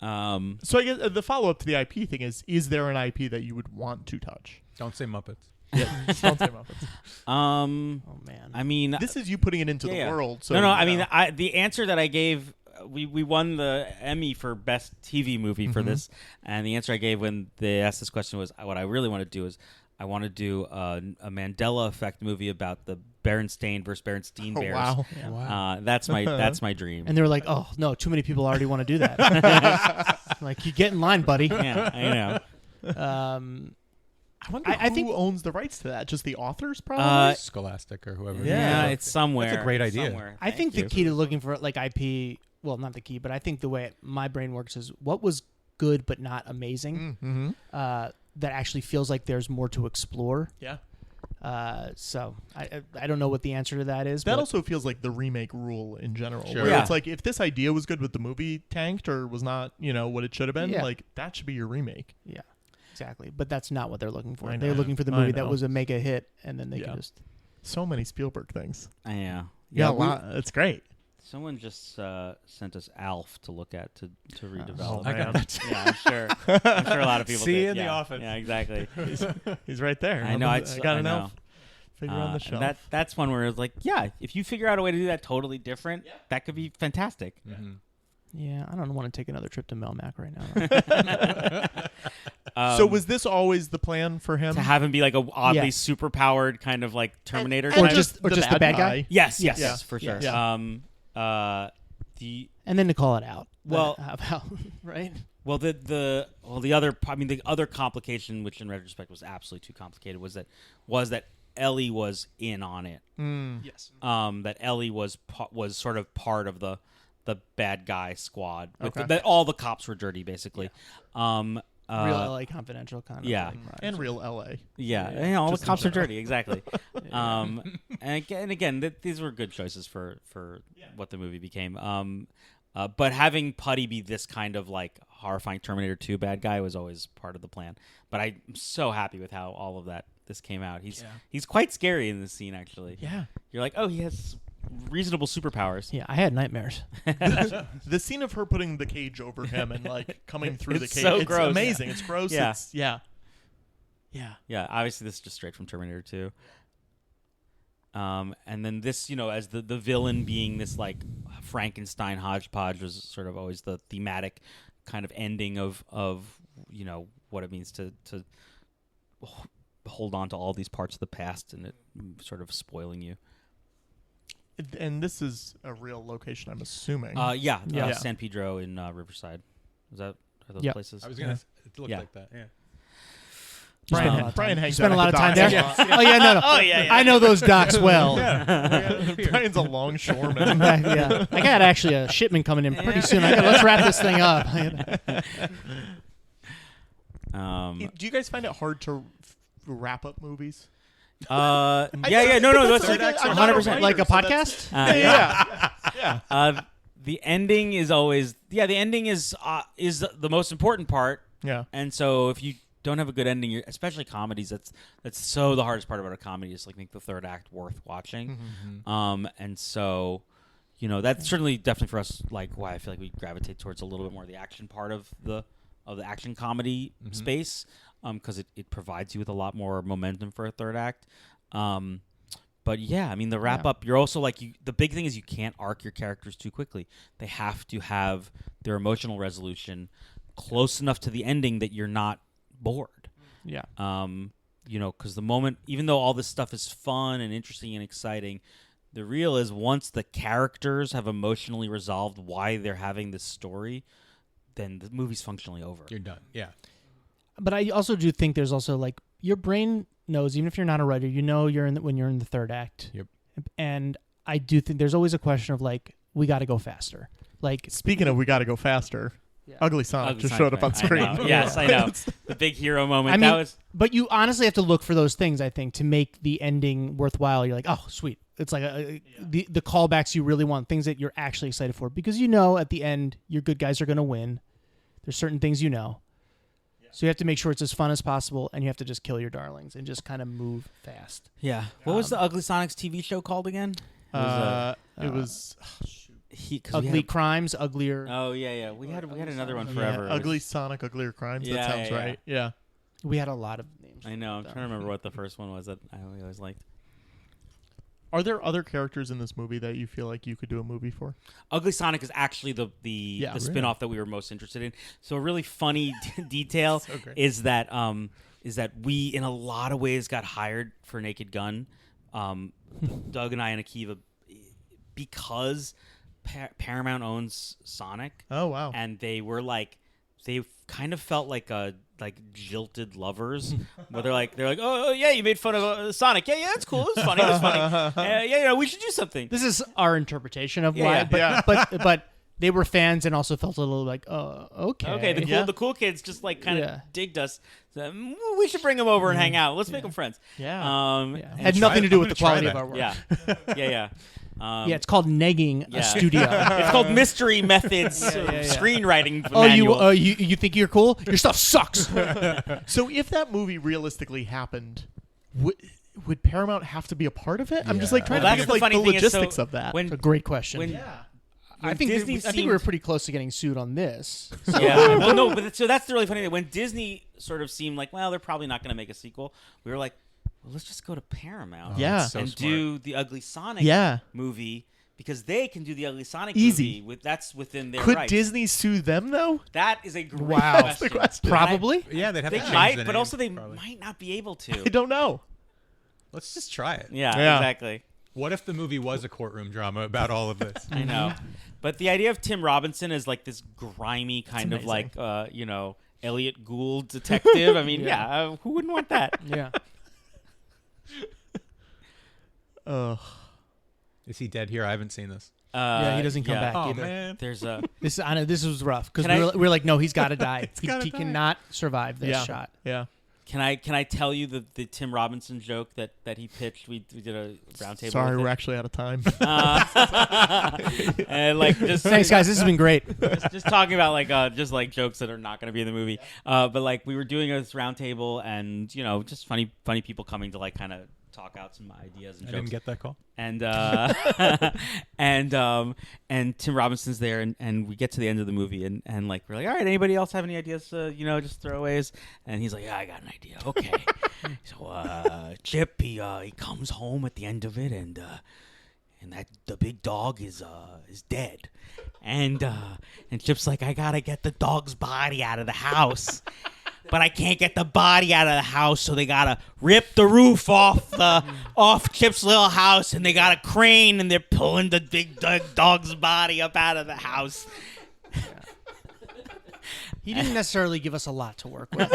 So I guess the follow up to the IP thing is there an IP that you would want to touch? Don't say Muppets. Yeah. Don't say Muppets. Oh man. I mean, This is you putting it into the yeah. world. So no. I you mean, know. the answer that I gave, we won the Emmy for best TV movie for this, and the answer I gave when they asked this question was, what I really want to do is, I want to do a Mandela Effect movie about the Berenstain versus Berenstein Bears. Wow. Yeah. That's my dream. And they were like, "Oh no, too many people already want to do that." Like, you get in line, buddy. Yeah, I know. I wonder I who think- owns the rights to that. Just the authors, probably. Scholastic or whoever. Yeah, Yeah. it's somewhere. That's a great idea. Somewhere. I think Thank the key to looking for like IP, well, not the key, but I think the way my brain works is what was good but not amazing. Mm-hmm. That actually feels like there's more to explore. Yeah. So I don't know what the answer to that is. That but also feels like the remake rule in general. Sure. Where Yeah. it's like if this idea was good but the movie tanked or was not, what it should have been, Yeah. like that should be your remake. yeah, exactly. But that's not what they're looking for. I They're know. looking for the I movie that know. was a mega hit, and then they Yeah. can just. So many Spielberg things. Yeah. Yeah, a we- lot. It's great. Someone just sent us Alf to look at to redevelop. Oh, I got man. that. Yeah, I'm sure a lot of people See did. you in the Yeah. office. Yeah, exactly. He's right there. I know. I got an know. elf. Figure on the And shelf. that's one where it's like, yeah, if you figure out a way to do that totally different, that could be fantastic. Mhm. Yeah, I don't want to take another trip to Melmac right now. So was this always the plan for him? to have him be like a oddly Yeah. super powered kind of like Terminator And or type? just the bad guy. Yes, Yes. for sure. Yeah. And then to call it out. Well- about right? Well, the other complication, which in retrospect was absolutely too complicated, was that Ellie was in on it. Yes. That Ellie was sort of part of the bad guy squad. Okay. That all the cops were dirty, basically. Real LA Confidential kind of. yeah. thing, right? And real LA. Yeah, all the Just in cops are general. dirty, exactly. And again, these were good choices for what the movie became. But having Putty be this kind of like horrifying Terminator 2 bad guy was always part of the plan. But I'm so happy with how all of this came out. He's quite scary in this scene, actually. Yeah. You're like, oh, he has reasonable superpowers. Yeah, I had nightmares. The scene of her putting the cage over him and like coming through the It's cage. so It's gross. amazing. It's gross. Yeah. Yeah. Yeah, obviously this is just straight from Terminator 2. And then this, as the villain being this like Frankenstein hodgepodge was sort of always the thematic kind of ending of what it means to hold on to all these parts of the past and it sort of spoiling you. And this is a real location, I'm assuming. San Pedro in Riverside. Are those places? I was gonna. It looked like that. Yeah. Brian hangs spent a lot of time there. there. Oh yeah, no. Oh yeah. I know those docks well. Brian's a longshoreman. Yeah, I got actually a shipment coming in pretty soon. Let's wrap this thing up. Do you guys find it hard to wrap up movies? No, that's like 100% like a podcast. Yeah. The ending is always the ending is the most important part. Yeah. And so if you don't have a good ending, especially comedies, that's so the hardest part about a comedy is like make the third act worth watching. Mm-hmm. And so, that's certainly definitely for us like why I feel like we gravitate towards a little bit more the action part of the action comedy space, because it provides you with a lot more momentum for a third act. But yeah, I mean the wrap up, you're also like the big thing is you can't arc your characters too quickly. They have to have their emotional resolution close enough to the ending that you're not bored. Yeah. Because the moment, even though all this stuff is fun and interesting and exciting, the real is once the characters have emotionally resolved why they're having this story, then the movie's functionally over. You're done. Yeah. But I also do think there's also like your brain knows, even if you're not a writer, when you're in the third act. Yep. And I do think there's always a question of like, we got to go faster. Like, speaking of, we got to go faster. Yeah. Ugly Sonic just showed up on screen. I yes, I know. The big hero moment. But you honestly have to look for those things, I think, to make the ending worthwhile. You're like, oh, sweet. It's like the callbacks you really want, things that you're actually excited for. Because at the end, your good guys are going to win. There's certain things Yeah. So you have to make sure it's as fun as possible, and you have to just kill your darlings and just kind of move fast. Yeah. What was the Ugly Sonics TV show called again? It was Ugly Crimes, Uglier. Oh yeah. We had another one forever. Yeah. Ugly Sonic, Uglier Crimes. That sounds right. Yeah. We had a lot of names. I know. I'm trying to remember what the first one was that I always liked. Are there other characters in this movie that you feel like you could do a movie for? Ugly Sonic is actually the spin-off that we were most interested in. So a really funny detail is that we, in a lot of ways, got hired for Naked Gun. Doug and I and Akiva, because Paramount owns Sonic. Oh, wow. And they were like, they kind of felt like jilted lovers, where they're like, oh yeah, you made fun of Sonic, yeah, that's cool, it's funny, we should do something. This is our interpretation of why, but they were fans and also felt a little like, okay, the cool kids just like kind of digged us. So, we should bring them over and hang out. Let's make them friends. Had nothing to do with the quality of our work. Yeah. It's called negging a studio. It's called Mystery Methods Screenwriting Manual. You think you're cool? Your stuff sucks. So if that movie realistically happened, would Paramount have to be a part of it? I'm just like trying to think of like the logistics of that. That's a great question. I think we were pretty close to getting sued on this. So. Yeah. Well, no, but so that's the really funny thing. When Disney sort of seemed like, well, they're probably not going to make a sequel, we were like, well, let's just go to Paramount and do the Ugly Sonic movie, because they can do the Ugly Sonic movie. That's within their rights. Could Disney sue them, though? That is a great question. Probably. They'd have to change might, the but name, also they probably. might not be able to. I don't know. Let's just try it. Yeah, exactly. What if the movie was a courtroom drama about all of this? I know. But the idea of Tim Robinson as like this grimy kind of like, Elliot Gould detective. I mean, who wouldn't want that? Yeah. Is he dead here? I haven't seen this. He doesn't come back either. Man. There's a this was rough because we're like, no, he's got to die. He cannot survive this shot. Yeah. Can I tell you the Tim Robinson joke that he pitched? We did a roundtable. Sorry, we're actually out of time. And like just thanks, guys. This has been great. Just talking about like just like jokes that are not going to be in the movie. But like we were doing this roundtable, and just funny people coming to like kind of talk out some ideas and jokes. I didn't get that call. And and Tim Robinson's there, and we get to the end of the movie, and like we're like, all right, anybody else have any ideas? Just throwaways. And he's like, yeah, I got an idea. Okay. So Chip, he comes home at the end of it, and that the big dog is dead, and Chip's like, I gotta get the dog's body out of the house. but I can't get the body out of the house, so they gotta rip the roof off Chip's little house, and they got a crane, and they're pulling the big dog's body up out of the house. He didn't necessarily give us a lot to work with,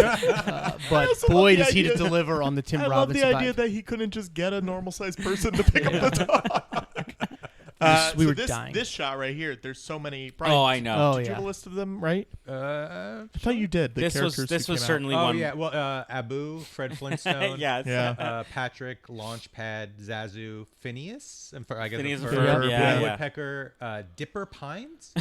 but boy, does he to deliver on the Tim I Robbins love the idea vibe. that he couldn't just get a normal-sized person to pick up the dog. We were this, dying. This shot right here, there's so many. Oh, I know. Oh, Did you yeah. have a list of them, right? I thought you did. The This was characters who came out. certainly Oh one. yeah, well, Abu, Fred Flintstone, Yeah. Patrick, Launchpad, Zazu, Phineas, and I guess Phineas and Ferb, Ferb, Ferb, yeah. Woodpecker, Dipper Pines,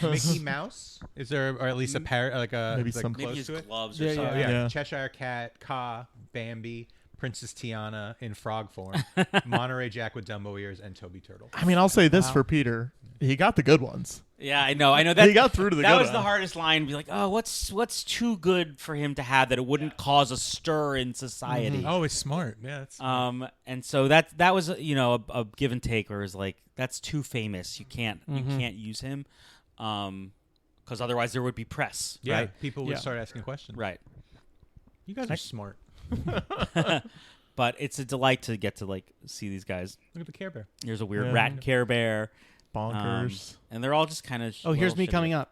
Mickey Mouse. Is there, or at least a parrot, like a Maybe like some- close Maybe his to it? gloves or Yeah, something. Yeah. Cheshire Cat, Ka, Bambi, Princess Tiana in frog form, Monterey Jack with Dumbo ears, and Toby Turtle. I mean, I'll say this for Peter. He got the good ones. Yeah, I know. That He got through to the That good was the one. hardest line. Be like, oh, what's too good for him to have that it wouldn't cause a stir in society. Oh, it's smart. Yeah, it's And so that was a give and take, where it's like that's too famous. You can't use him, because otherwise there would be press. yeah. Right. People would Yeah. start asking questions. Right. You guys are smart. But it's a delight to get to like see these guys. Look at the Care Bear. There's a weird Yeah. rat Care Bear. Bonkers. And they're all just kind of. Oh, here's me coming up.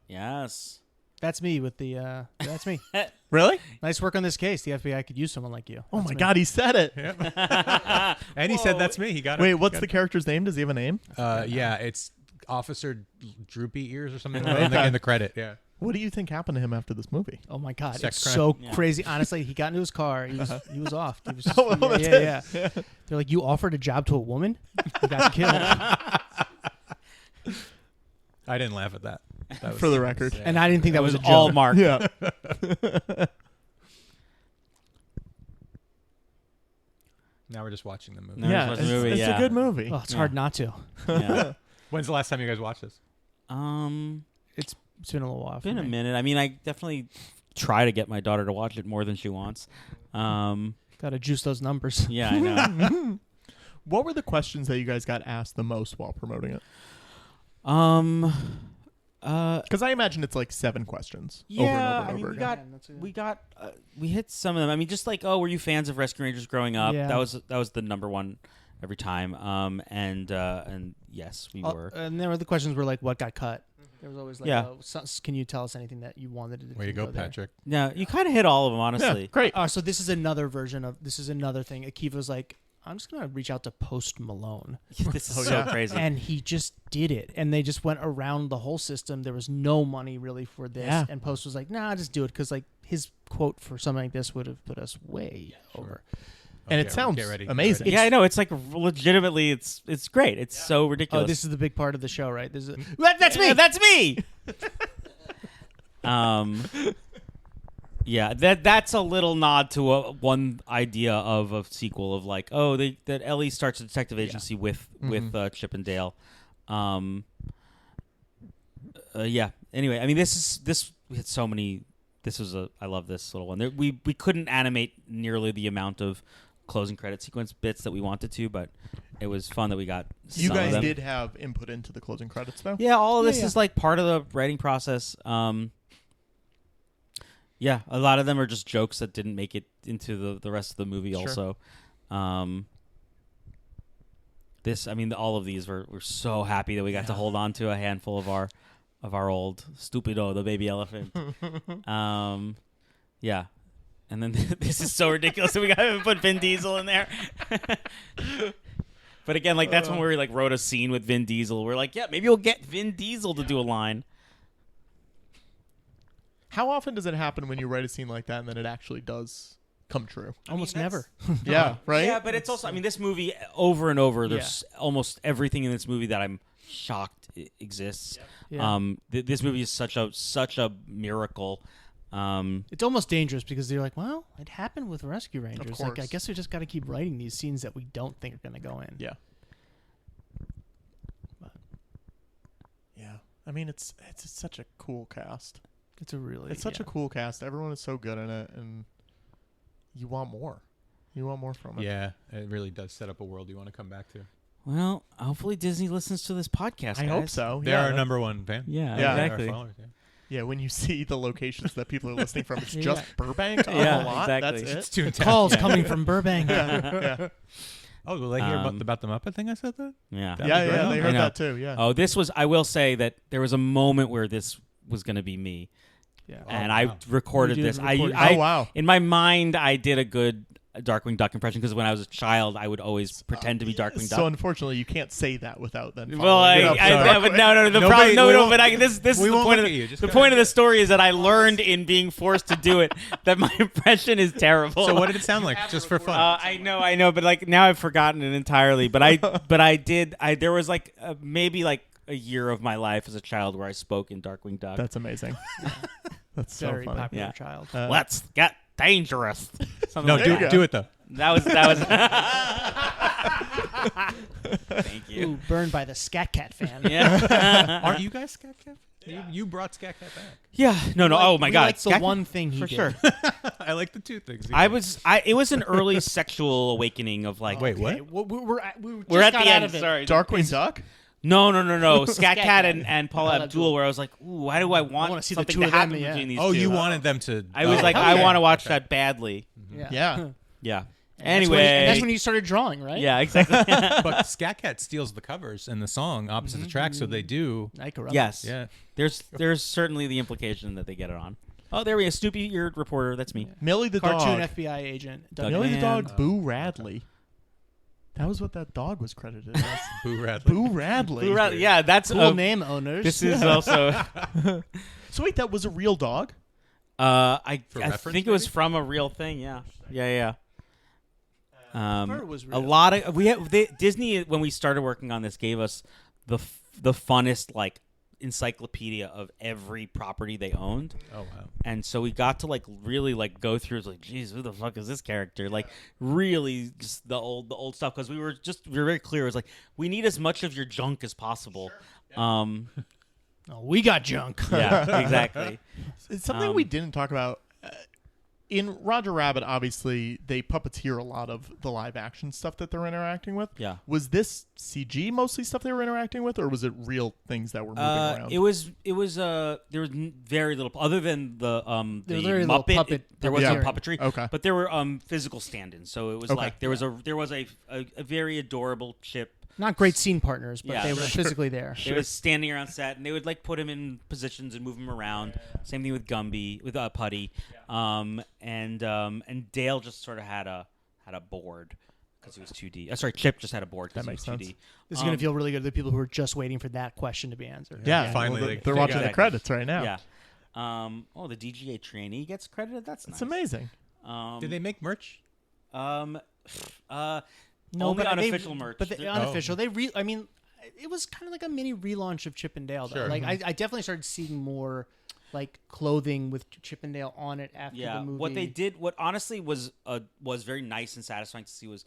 Yes. That's me with the. That's me. Really? Nice work on this case. The FBI could use someone like you. Oh That's my me. God, he said it. And he said that's me. He got it. Wait, what's He the character's name? Does he have a name? got it. Yeah, it's Officer Droopy Ears or something in the credit. Yeah. What do you think happened to him after this movie? Oh my God, Sex it's crime. so Yeah. crazy. Honestly, he got into his car. He was off. He was Oh, that's yeah. it. They're like, you offered a job to a woman? You got killed. I didn't laugh at that. That was For the record. sad. And I didn't think that was a joke. all Mark. Yeah. Now we're just watching the movie. No. Yeah, It's it's, a movie, it's yeah. a good movie. Oh, it's hard not to. Yeah. When's the last time you guys watched this? It's been a little while. It's been for a me. minute. I mean, I definitely try to get my daughter to watch it more than she wants. Got to juice those numbers. Yeah, I know. What were the questions that you guys got asked the most while promoting it? Because I imagine it's like 7 questions over and over and I mean, over again. we hit some of them. I mean, just like, oh, were you fans of Rescue Rangers growing up? Yeah. That was the number one every time. And yes, we were. And there were the questions were like, what got cut? There was always like, Yeah. can you tell us anything that you wanted to Way to go, there? Patrick. Yeah, you kind of hit all of them, Yeah, honestly. great. So this is another version of this is another thing. Akiva was like, I'm just gonna reach out to Post Malone, This is Oh, so yeah. crazy. and he just did it. And they just went around the whole system. There was no money really for this, Yeah. and Post was like, nah, just do it, because like his quote for something like this would have put us way over. And Okay, it sounds get ready, get amazing. ready. Yeah, I know. It's like legitimately, it's great. It's so ridiculous. Oh, this is the big part of the show, right? This is that's me. That's me. Yeah, that's a little nod to one idea of a sequel of like, oh, that Ellie starts a detective agency with Chip and Dale. Yeah. Anyway, I mean, this we had so many. I love this little one. We couldn't animate nearly the amount of closing credit sequence bits that we wanted to, but it was fun that we got. You some of guys them. did have input into the closing credits, though? Yeah, all of this Yeah. is like part of the writing process. Yeah, a lot of them are just jokes that didn't make it into the rest of the movie. Sure. Also, all of these we're so happy that we got to hold on to a handful of our old Stupido, the baby elephant. Yeah, and then this is so ridiculous that we got to put Vin Diesel in there. But again, like that's when we like wrote a scene with Vin Diesel. We're like, yeah, maybe we'll get Vin Diesel to do a line. How often does it happen when you write a scene like that and then it actually does come true? Almost never. Yeah, right? Yeah, but it's also, I mean, this movie over and over, there's almost everything in this movie that I'm shocked exists. Yeah. This movie is such a miracle. It's almost dangerous because you're like, well, it happened with Rescue Rangers. Like, I course. guess we just got to keep writing these scenes that we don't think are going to go in. Yeah. Yeah. I mean, it's such a cool cast. It's Such a cool cast. Everyone is so good in it, and you want more. You want more from it. Yeah, it really does set up a world you want to come back to. Well, hopefully Disney listens to this podcast. I hope guys. so. They're yeah. our number one fan. Yeah, Yeah. exactly. Our followers, yeah. Yeah, when you see the locations that people are listening from, it's just Burbank a Yeah, lot. exactly. That's it. It's too intense. Calls coming from Burbank. Yeah. Oh, will they hear about the Muppet thing I said that? Yeah. That'd be great. Yeah, they I heard know. that too. Yeah. Oh, this was. I will say that there was a moment where this was going to be me, Yeah. and wow. I recorded You did this. record it. I Oh, wow. In my mind, I did a good Darkwing Duck impression because when I was a child, I would always pretend to be Darkwing Duck. So unfortunately, you can't say that without then. Well, following it up. So- but no. The Nobody- problem, we no. won't- But this is we the won't point look of at you. Just the go point ahead. of the story is that I learned in being forced to do it that my impression is terrible. So what did it sound like? Just for fun. I know, but like now I've forgotten it entirely. But I did. There was like maybe like a year of my life as a child where I spoke in Darkwing Duck. That's amazing. That's so Very funny. popular Yeah. child. Let's get dangerous. Something No, like there you that. go. do it though. That was. Thank you. Ooh, burned by the Scat Cat fan. Yeah. Aren't you guys Scat Cat? You brought Scat Cat back. Yeah. No. Oh my We God. like the Scat- one thing he for did. sure. I like the two things. It was an early sexual awakening of like. Wait, what? Okay, We're We're just at got the out end. of it. Sorry. Darkwing Duck. No. Scat Scat Cat Cat. and Paula Paula Abdul, Abdul. where I was like, ooh, why do I want wanna see the something two to of them, happen yeah. between these Oh, two? you wanted them to. I was oh, like, hell I yeah. want to watch that badly. Yeah. Yeah. And Anyway. that's when you started drawing, right? Yeah, exactly. But Scat Cat steals the covers and the song opposite the track, so they do. Nike Yes. Yeah. There's certainly the implication that they get it on. Oh, there we go. Snoopy, your reporter. That's me. Millie the Cartoon dog. FBI agent. Doug Millie the Mand. dog. Boo Radley. That was what that dog was credited as. Boo Radley. Boo Radley. Yeah, that's Cool name owners. This is also. So wait, that was a real dog? I reference, think it was maybe? from a real thing. Yeah. thought it was A real. lot of Disney when we started working on this gave us the funnest like encyclopedia of every property they owned. Oh wow. And so we got to like really like go through. It's like, geez, who the fuck is this character? Like, really, just the old stuff because we were very clear. It was like we need as much of your junk as possible. Oh, we got junk. Yeah, exactly. It's something we didn't talk about. In Roger Rabbit, obviously, they puppeteer a lot of the live action stuff that they're interacting with. Yeah. Was this CG mostly stuff they were interacting with, or was it real things that were moving around? It was there was very little other than the There was the very little Muppet. puppet There was Yeah. no puppetry. Okay. But there were physical stand-ins. So it was Okay. like there was a very adorable chip. Not great scene partners, but Yeah, they were sure. physically there. They was standing around set, and they would like put him in positions and move him around. Same thing with Gumby, with Putty, and Dale just sort of had a board because he was 2D. Sorry, Chip just had a board because That he was makes 2D. This is going to feel really good to the people who are just waiting for that question to be answered. yeah, finally well, they they're figured watching it the out. credits right now. Yeah. The DGA trainee gets credited. That's nice. It's amazing. Did they make merch? Only but unofficial merch. But the unofficial, I mean, it was kind of like a mini relaunch of Chip and Dale. Though. Sure. Like I definitely started seeing more like clothing with Chip and Dale on it after Yeah, the movie. what they did, what honestly was very nice and satisfying to see was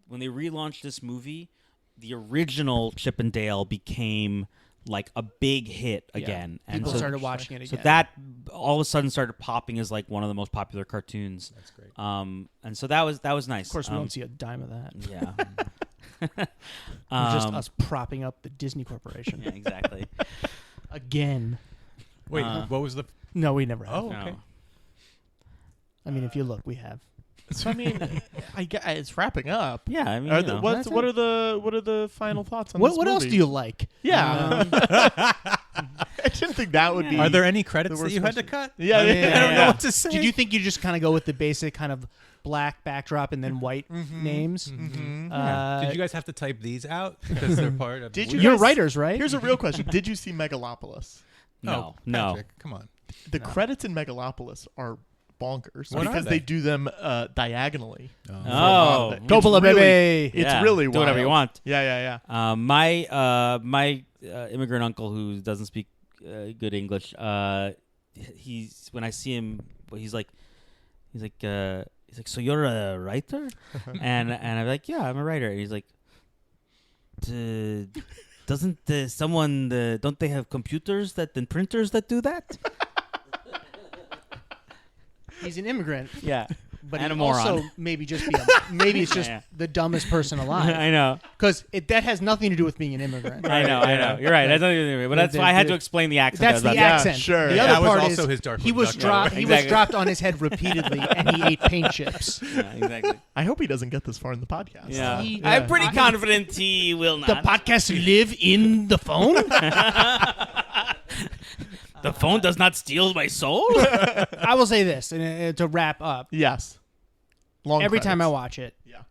when they relaunched this movie, the original Chip and Dale became like a big hit again, and People so, started watching it so again. that all of a sudden started popping as like one of the most popular cartoons. That's great. And so that was nice. Of course, we don't see a dime of that. Yeah. Just us propping up the Disney Corporation Yeah, exactly. again. Wait, what was the? No, we never have. Oh, okay. No. I mean, if you look, we have. So I mean, it's wrapping up. Yeah, I mean, What are the final thoughts on this What else movie? do you like? Yeah. I didn't think that would be. Are there any credits the that worst you had to question. cut? Yeah, I mean, yeah, I don't yeah. know what to say. Did you think you just kind of go with the basic kind of black backdrop and then white names? Did you guys have to type these out because they're part of? Did the you You're guys- writers, right? Here's a real question: did you see Megalopolis? No, Oh, no. Patrick, come on. The credits in Megalopolis are bonkers What are because they? they do them diagonally. Oh, It's Coppola, really- baby. It's Yeah, really do whatever you wild. want. Yeah. My immigrant uncle who doesn't speak good English, he's when I see him, he's like, so you're a writer, and I'm like, yeah, I'm a writer. And he's like, doesn't someone don't they have computers and printers that do that? He's an immigrant. Yeah. but And he a moron. also maybe just maybe it's just the dumbest person alive. I know. Because that has nothing to do with being an immigrant. I know. You're right. That's but that's why I had to explain the accent. That's the accent. sure. The Yeah, other that was part also is his Darkwing he was Duck dropped. joke. He Exactly. was dropped on his head repeatedly, and he ate paint chips. Yeah, exactly. I hope he doesn't get this far in the podcast. Yeah. He- I'm pretty confident he will not. The podcast live in the phone. The phone does not steal my soul. I will say this, and to wrap up, Yes. Long every time I credits. watch it, Yeah.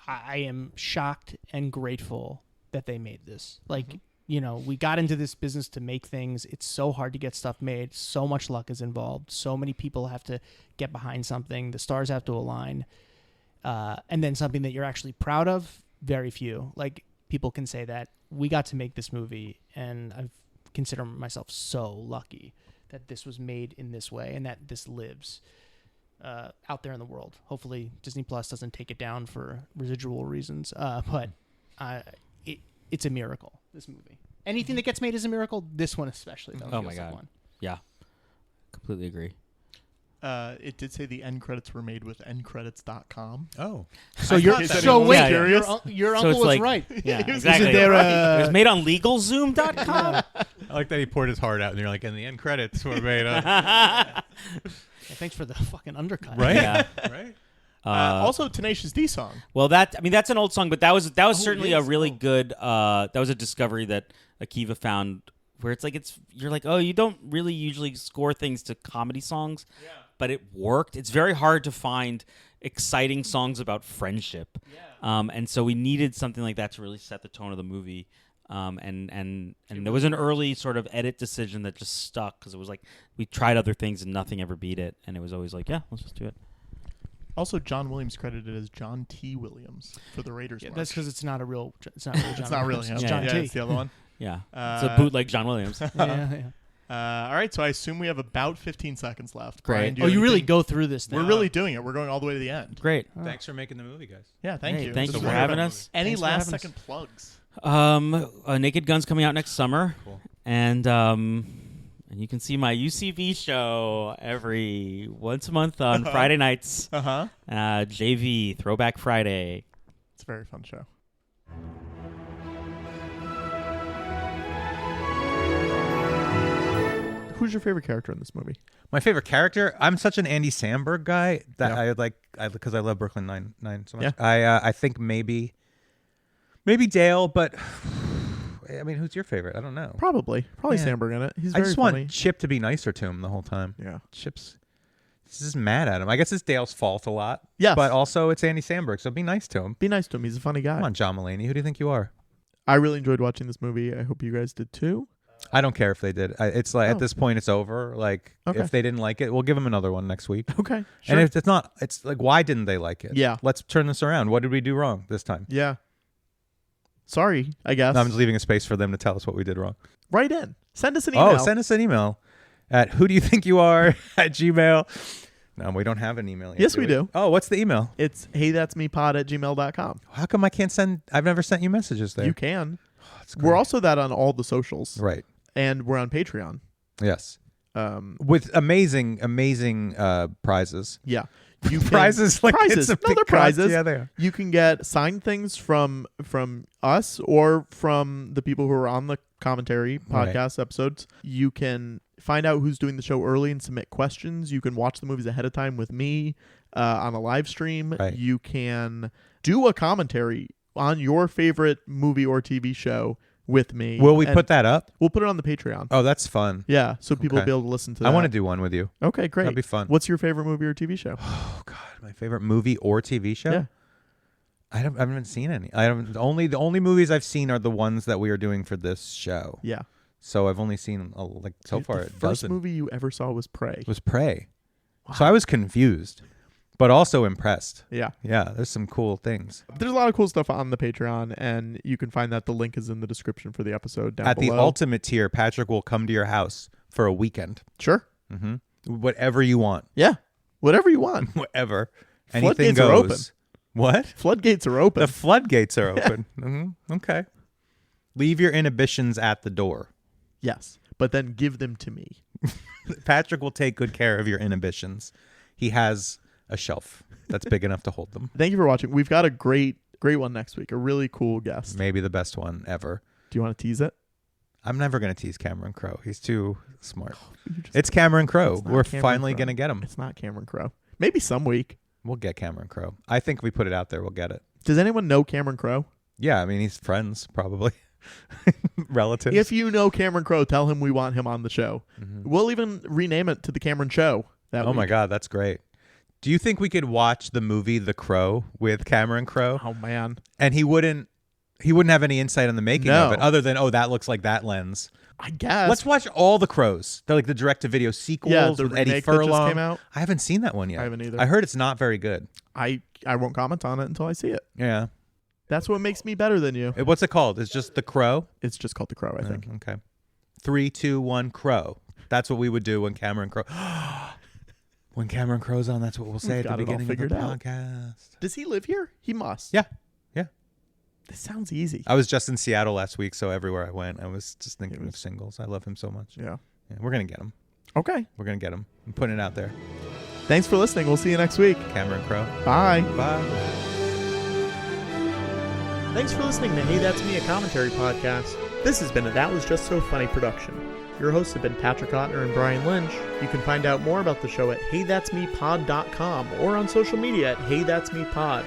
I am shocked and grateful that they made this. Like, we got into this business to make things. It's so hard to get stuff made. So much luck is involved. So many people have to get behind something. The stars have to align. And then something that you're actually proud of, very few. Like, people can say that. We got to make this movie, and I consider myself so lucky that this was made in this way and that this lives out there in the world. Hopefully Disney Plus doesn't take it down for residual reasons, but it's a miracle, this movie. Anything that gets made is a miracle. This one especially, though. Oh feels my like God. one. Yeah. Completely agree. It did say the end credits were made with endcredits.com. Oh. So wait, Yeah, your So uncle it's was like- right. Yeah, Isn't exactly. there it was made on LegalZoom.com. I like that he poured his heart out, and you're like, and the end credits were made up. Yeah, thanks for the fucking undercut. Right? Yeah. Right? Also, Tenacious D song. Well, that's an old song, but that was certainly it a is? really good. That was a discovery that Akiva found, where it's like you're like, oh, you don't really usually score things to comedy songs, but it worked. It's very hard to find exciting songs about friendship, and so we needed something like that to really set the tone of the movie. And there was an early sort of edit decision that just stuck because it was like we tried other things and nothing ever beat it, and it was always like, yeah, let's just do it. Also, John Williams credited as John T. Williams for the Raiders. Yeah, March. that's because it's not a real. It's not really John. It's not really Williams. him. It's Yeah, John yeah, T. it's the other one. Yeah, it's a bootleg John Williams. Yeah. All right, so I assume we have about 15 seconds left. Great. Brian, do Oh, you really anything? go through this thing. We're really doing it. We're going all the way to the end. Great. Thanks for making the movie, guys. Yeah, thank Hey, you. thank This you is for wonderful. having us. Any Thanks for last having us. second plugs? Naked Gun's coming out next summer, Cool. and you can see my UCB show every once a month on Friday nights. Uh-huh. JV Throwback Friday. It's a very fun show. Who's your favorite character in this movie? My favorite character. I'm such an Andy Samberg guy that Yeah. I like because I love Brooklyn Nine so much. Yeah. I think maybe Dale, but I mean, who's your favorite? I don't know. Probably Yeah. Sandberg in it. He's I very just funny. want Chip to be nicer to him the whole time. Yeah. Chip's just mad at him. I guess it's Dale's fault a lot. Yes. But also it's Andy Samberg, so be nice to him. Be nice to him. He's a funny guy. Come on, John Mulaney. Who do you think you are? I really enjoyed watching this movie. I hope you guys did too. I don't care if they did. It's like Oh. at this point, it's over. Like Okay. if they didn't like it, we'll give them another one next week. Okay. Sure. And if it's not, it's like, why didn't they like it? Yeah. Let's turn this around. What did we do wrong this time? Yeah. Sorry, I guess. No, I'm just leaving a space for them to tell us what we did wrong. Write in. Send us an email. Oh, send us an email at whodouyouthinkyouare @gmail. No, we don't have an email yet. Yes, we do. Oh, what's the email? It's heythat'smepod@gmail.com. How come I can't send? I've never sent you messages there. You can. That's We're great. also that on all the socials. right. And we're on Patreon. Yes. Um, With amazing prizes. yeah. You can, Prizes like prizes. it's a No, big they're prize. prizes. Yeah, they are. You can get signed things from us or from the people who are on the commentary podcast episodes. You can find out who's doing the show early and submit questions. You can watch the movies ahead of time with me on a live stream. Right. You can do a commentary on your favorite movie or TV show with me. Will we And put that up? We'll put it on the Patreon. Oh, that's fun. Yeah, so people will Okay. be able to listen to that. I want to do one with you. Okay, great. That'd be fun. What's your favorite movie or TV show? Oh God, my favorite movie or TV show. Yeah. I haven't seen any. The only movies I've seen are the ones that we are doing for this show. Yeah. So I've only seen so far The a first dozen. movie you ever saw was Prey. It was Prey. So I was confused, but also impressed. Yeah. Yeah, there's some cool things. There's a lot of cool stuff on the Patreon, and you can find that. The link is in the description for the episode down At below. the ultimate tier, Patrick will come to your house for a weekend. Sure. Mm-hmm. Whatever you want. Yeah. Whatever you want. Whatever. Anything Floodgates goes. are open. What? Floodgates are open. The floodgates are open. Mm-hmm. Okay. Leave your inhibitions at the door. Yes. But then give them to me. Patrick will take good care of your inhibitions. He has a shelf that's big enough to hold them. Thank you for watching. We've got a great one next week. A really cool guest. Maybe the best one ever. Do you want to tease it? I'm never going to tease Cameron Crowe. He's too smart. It's Cameron Crowe. We're finally going to get him. It's not Cameron Crowe. Maybe some week. We'll get Cameron Crowe. I think if we put it out there, we'll get it. Does anyone know Cameron Crowe? Yeah, I mean, he's friends, probably. Relatives. If you know Cameron Crowe, tell him we want him on the show. Mm-hmm. We'll even rename it to The Cameron Show. My God, that's great. Do you think we could watch the movie The Crow with Cameron Crowe? Oh, man. And he wouldn't have any insight on the making of it other than, that looks like that lens. I guess. Let's watch all the Crows. They're like the direct-to-video sequels with Eddie Furlong. That just came out. I haven't seen that one yet. I haven't either. I heard it's not very good. I won't comment on it until I see it. Yeah. That's what makes me better than you. What's it called? It's just The Crow? It's just called The Crow, I think. Okay. 3, 2, 1, Crow. That's what we would do when Cameron Crowe... When Cameron Crowe's on, that's what we'll say at the beginning of the podcast. Does he live here? He must. Yeah. This sounds easy. I was just in Seattle last week, so everywhere I went, I was just thinking of singles. I love him so much. Yeah. We're going to get him. Okay. We're going to get him. I'm putting it out there. Thanks for listening. We'll see you next week. Cameron Crowe. Bye. Bye. Thanks for listening to Hey That's Me, a commentary podcast. This has been a That Was Just So Funny production. Your hosts have been Patrick Ottner and Brian Lynch. You can find out more about the show at HeyThat'sMePod.com or on social media at HeyThat'sMePod.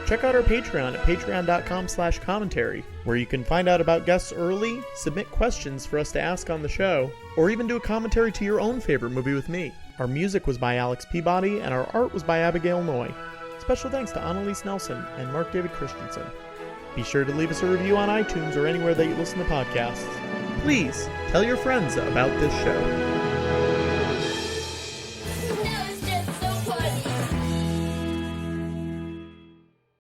Check out our Patreon at patreon.com/commentary, where you can find out about guests early, submit questions for us to ask on the show, or even do a commentary to your own favorite movie with me. Our music was by Alex Peabody, and our art was by Abigail Noy. Special thanks to Annalise Nelson and Mark David Christensen. Be sure to leave us a review on iTunes or anywhere that you listen to podcasts. Please tell your friends about this show.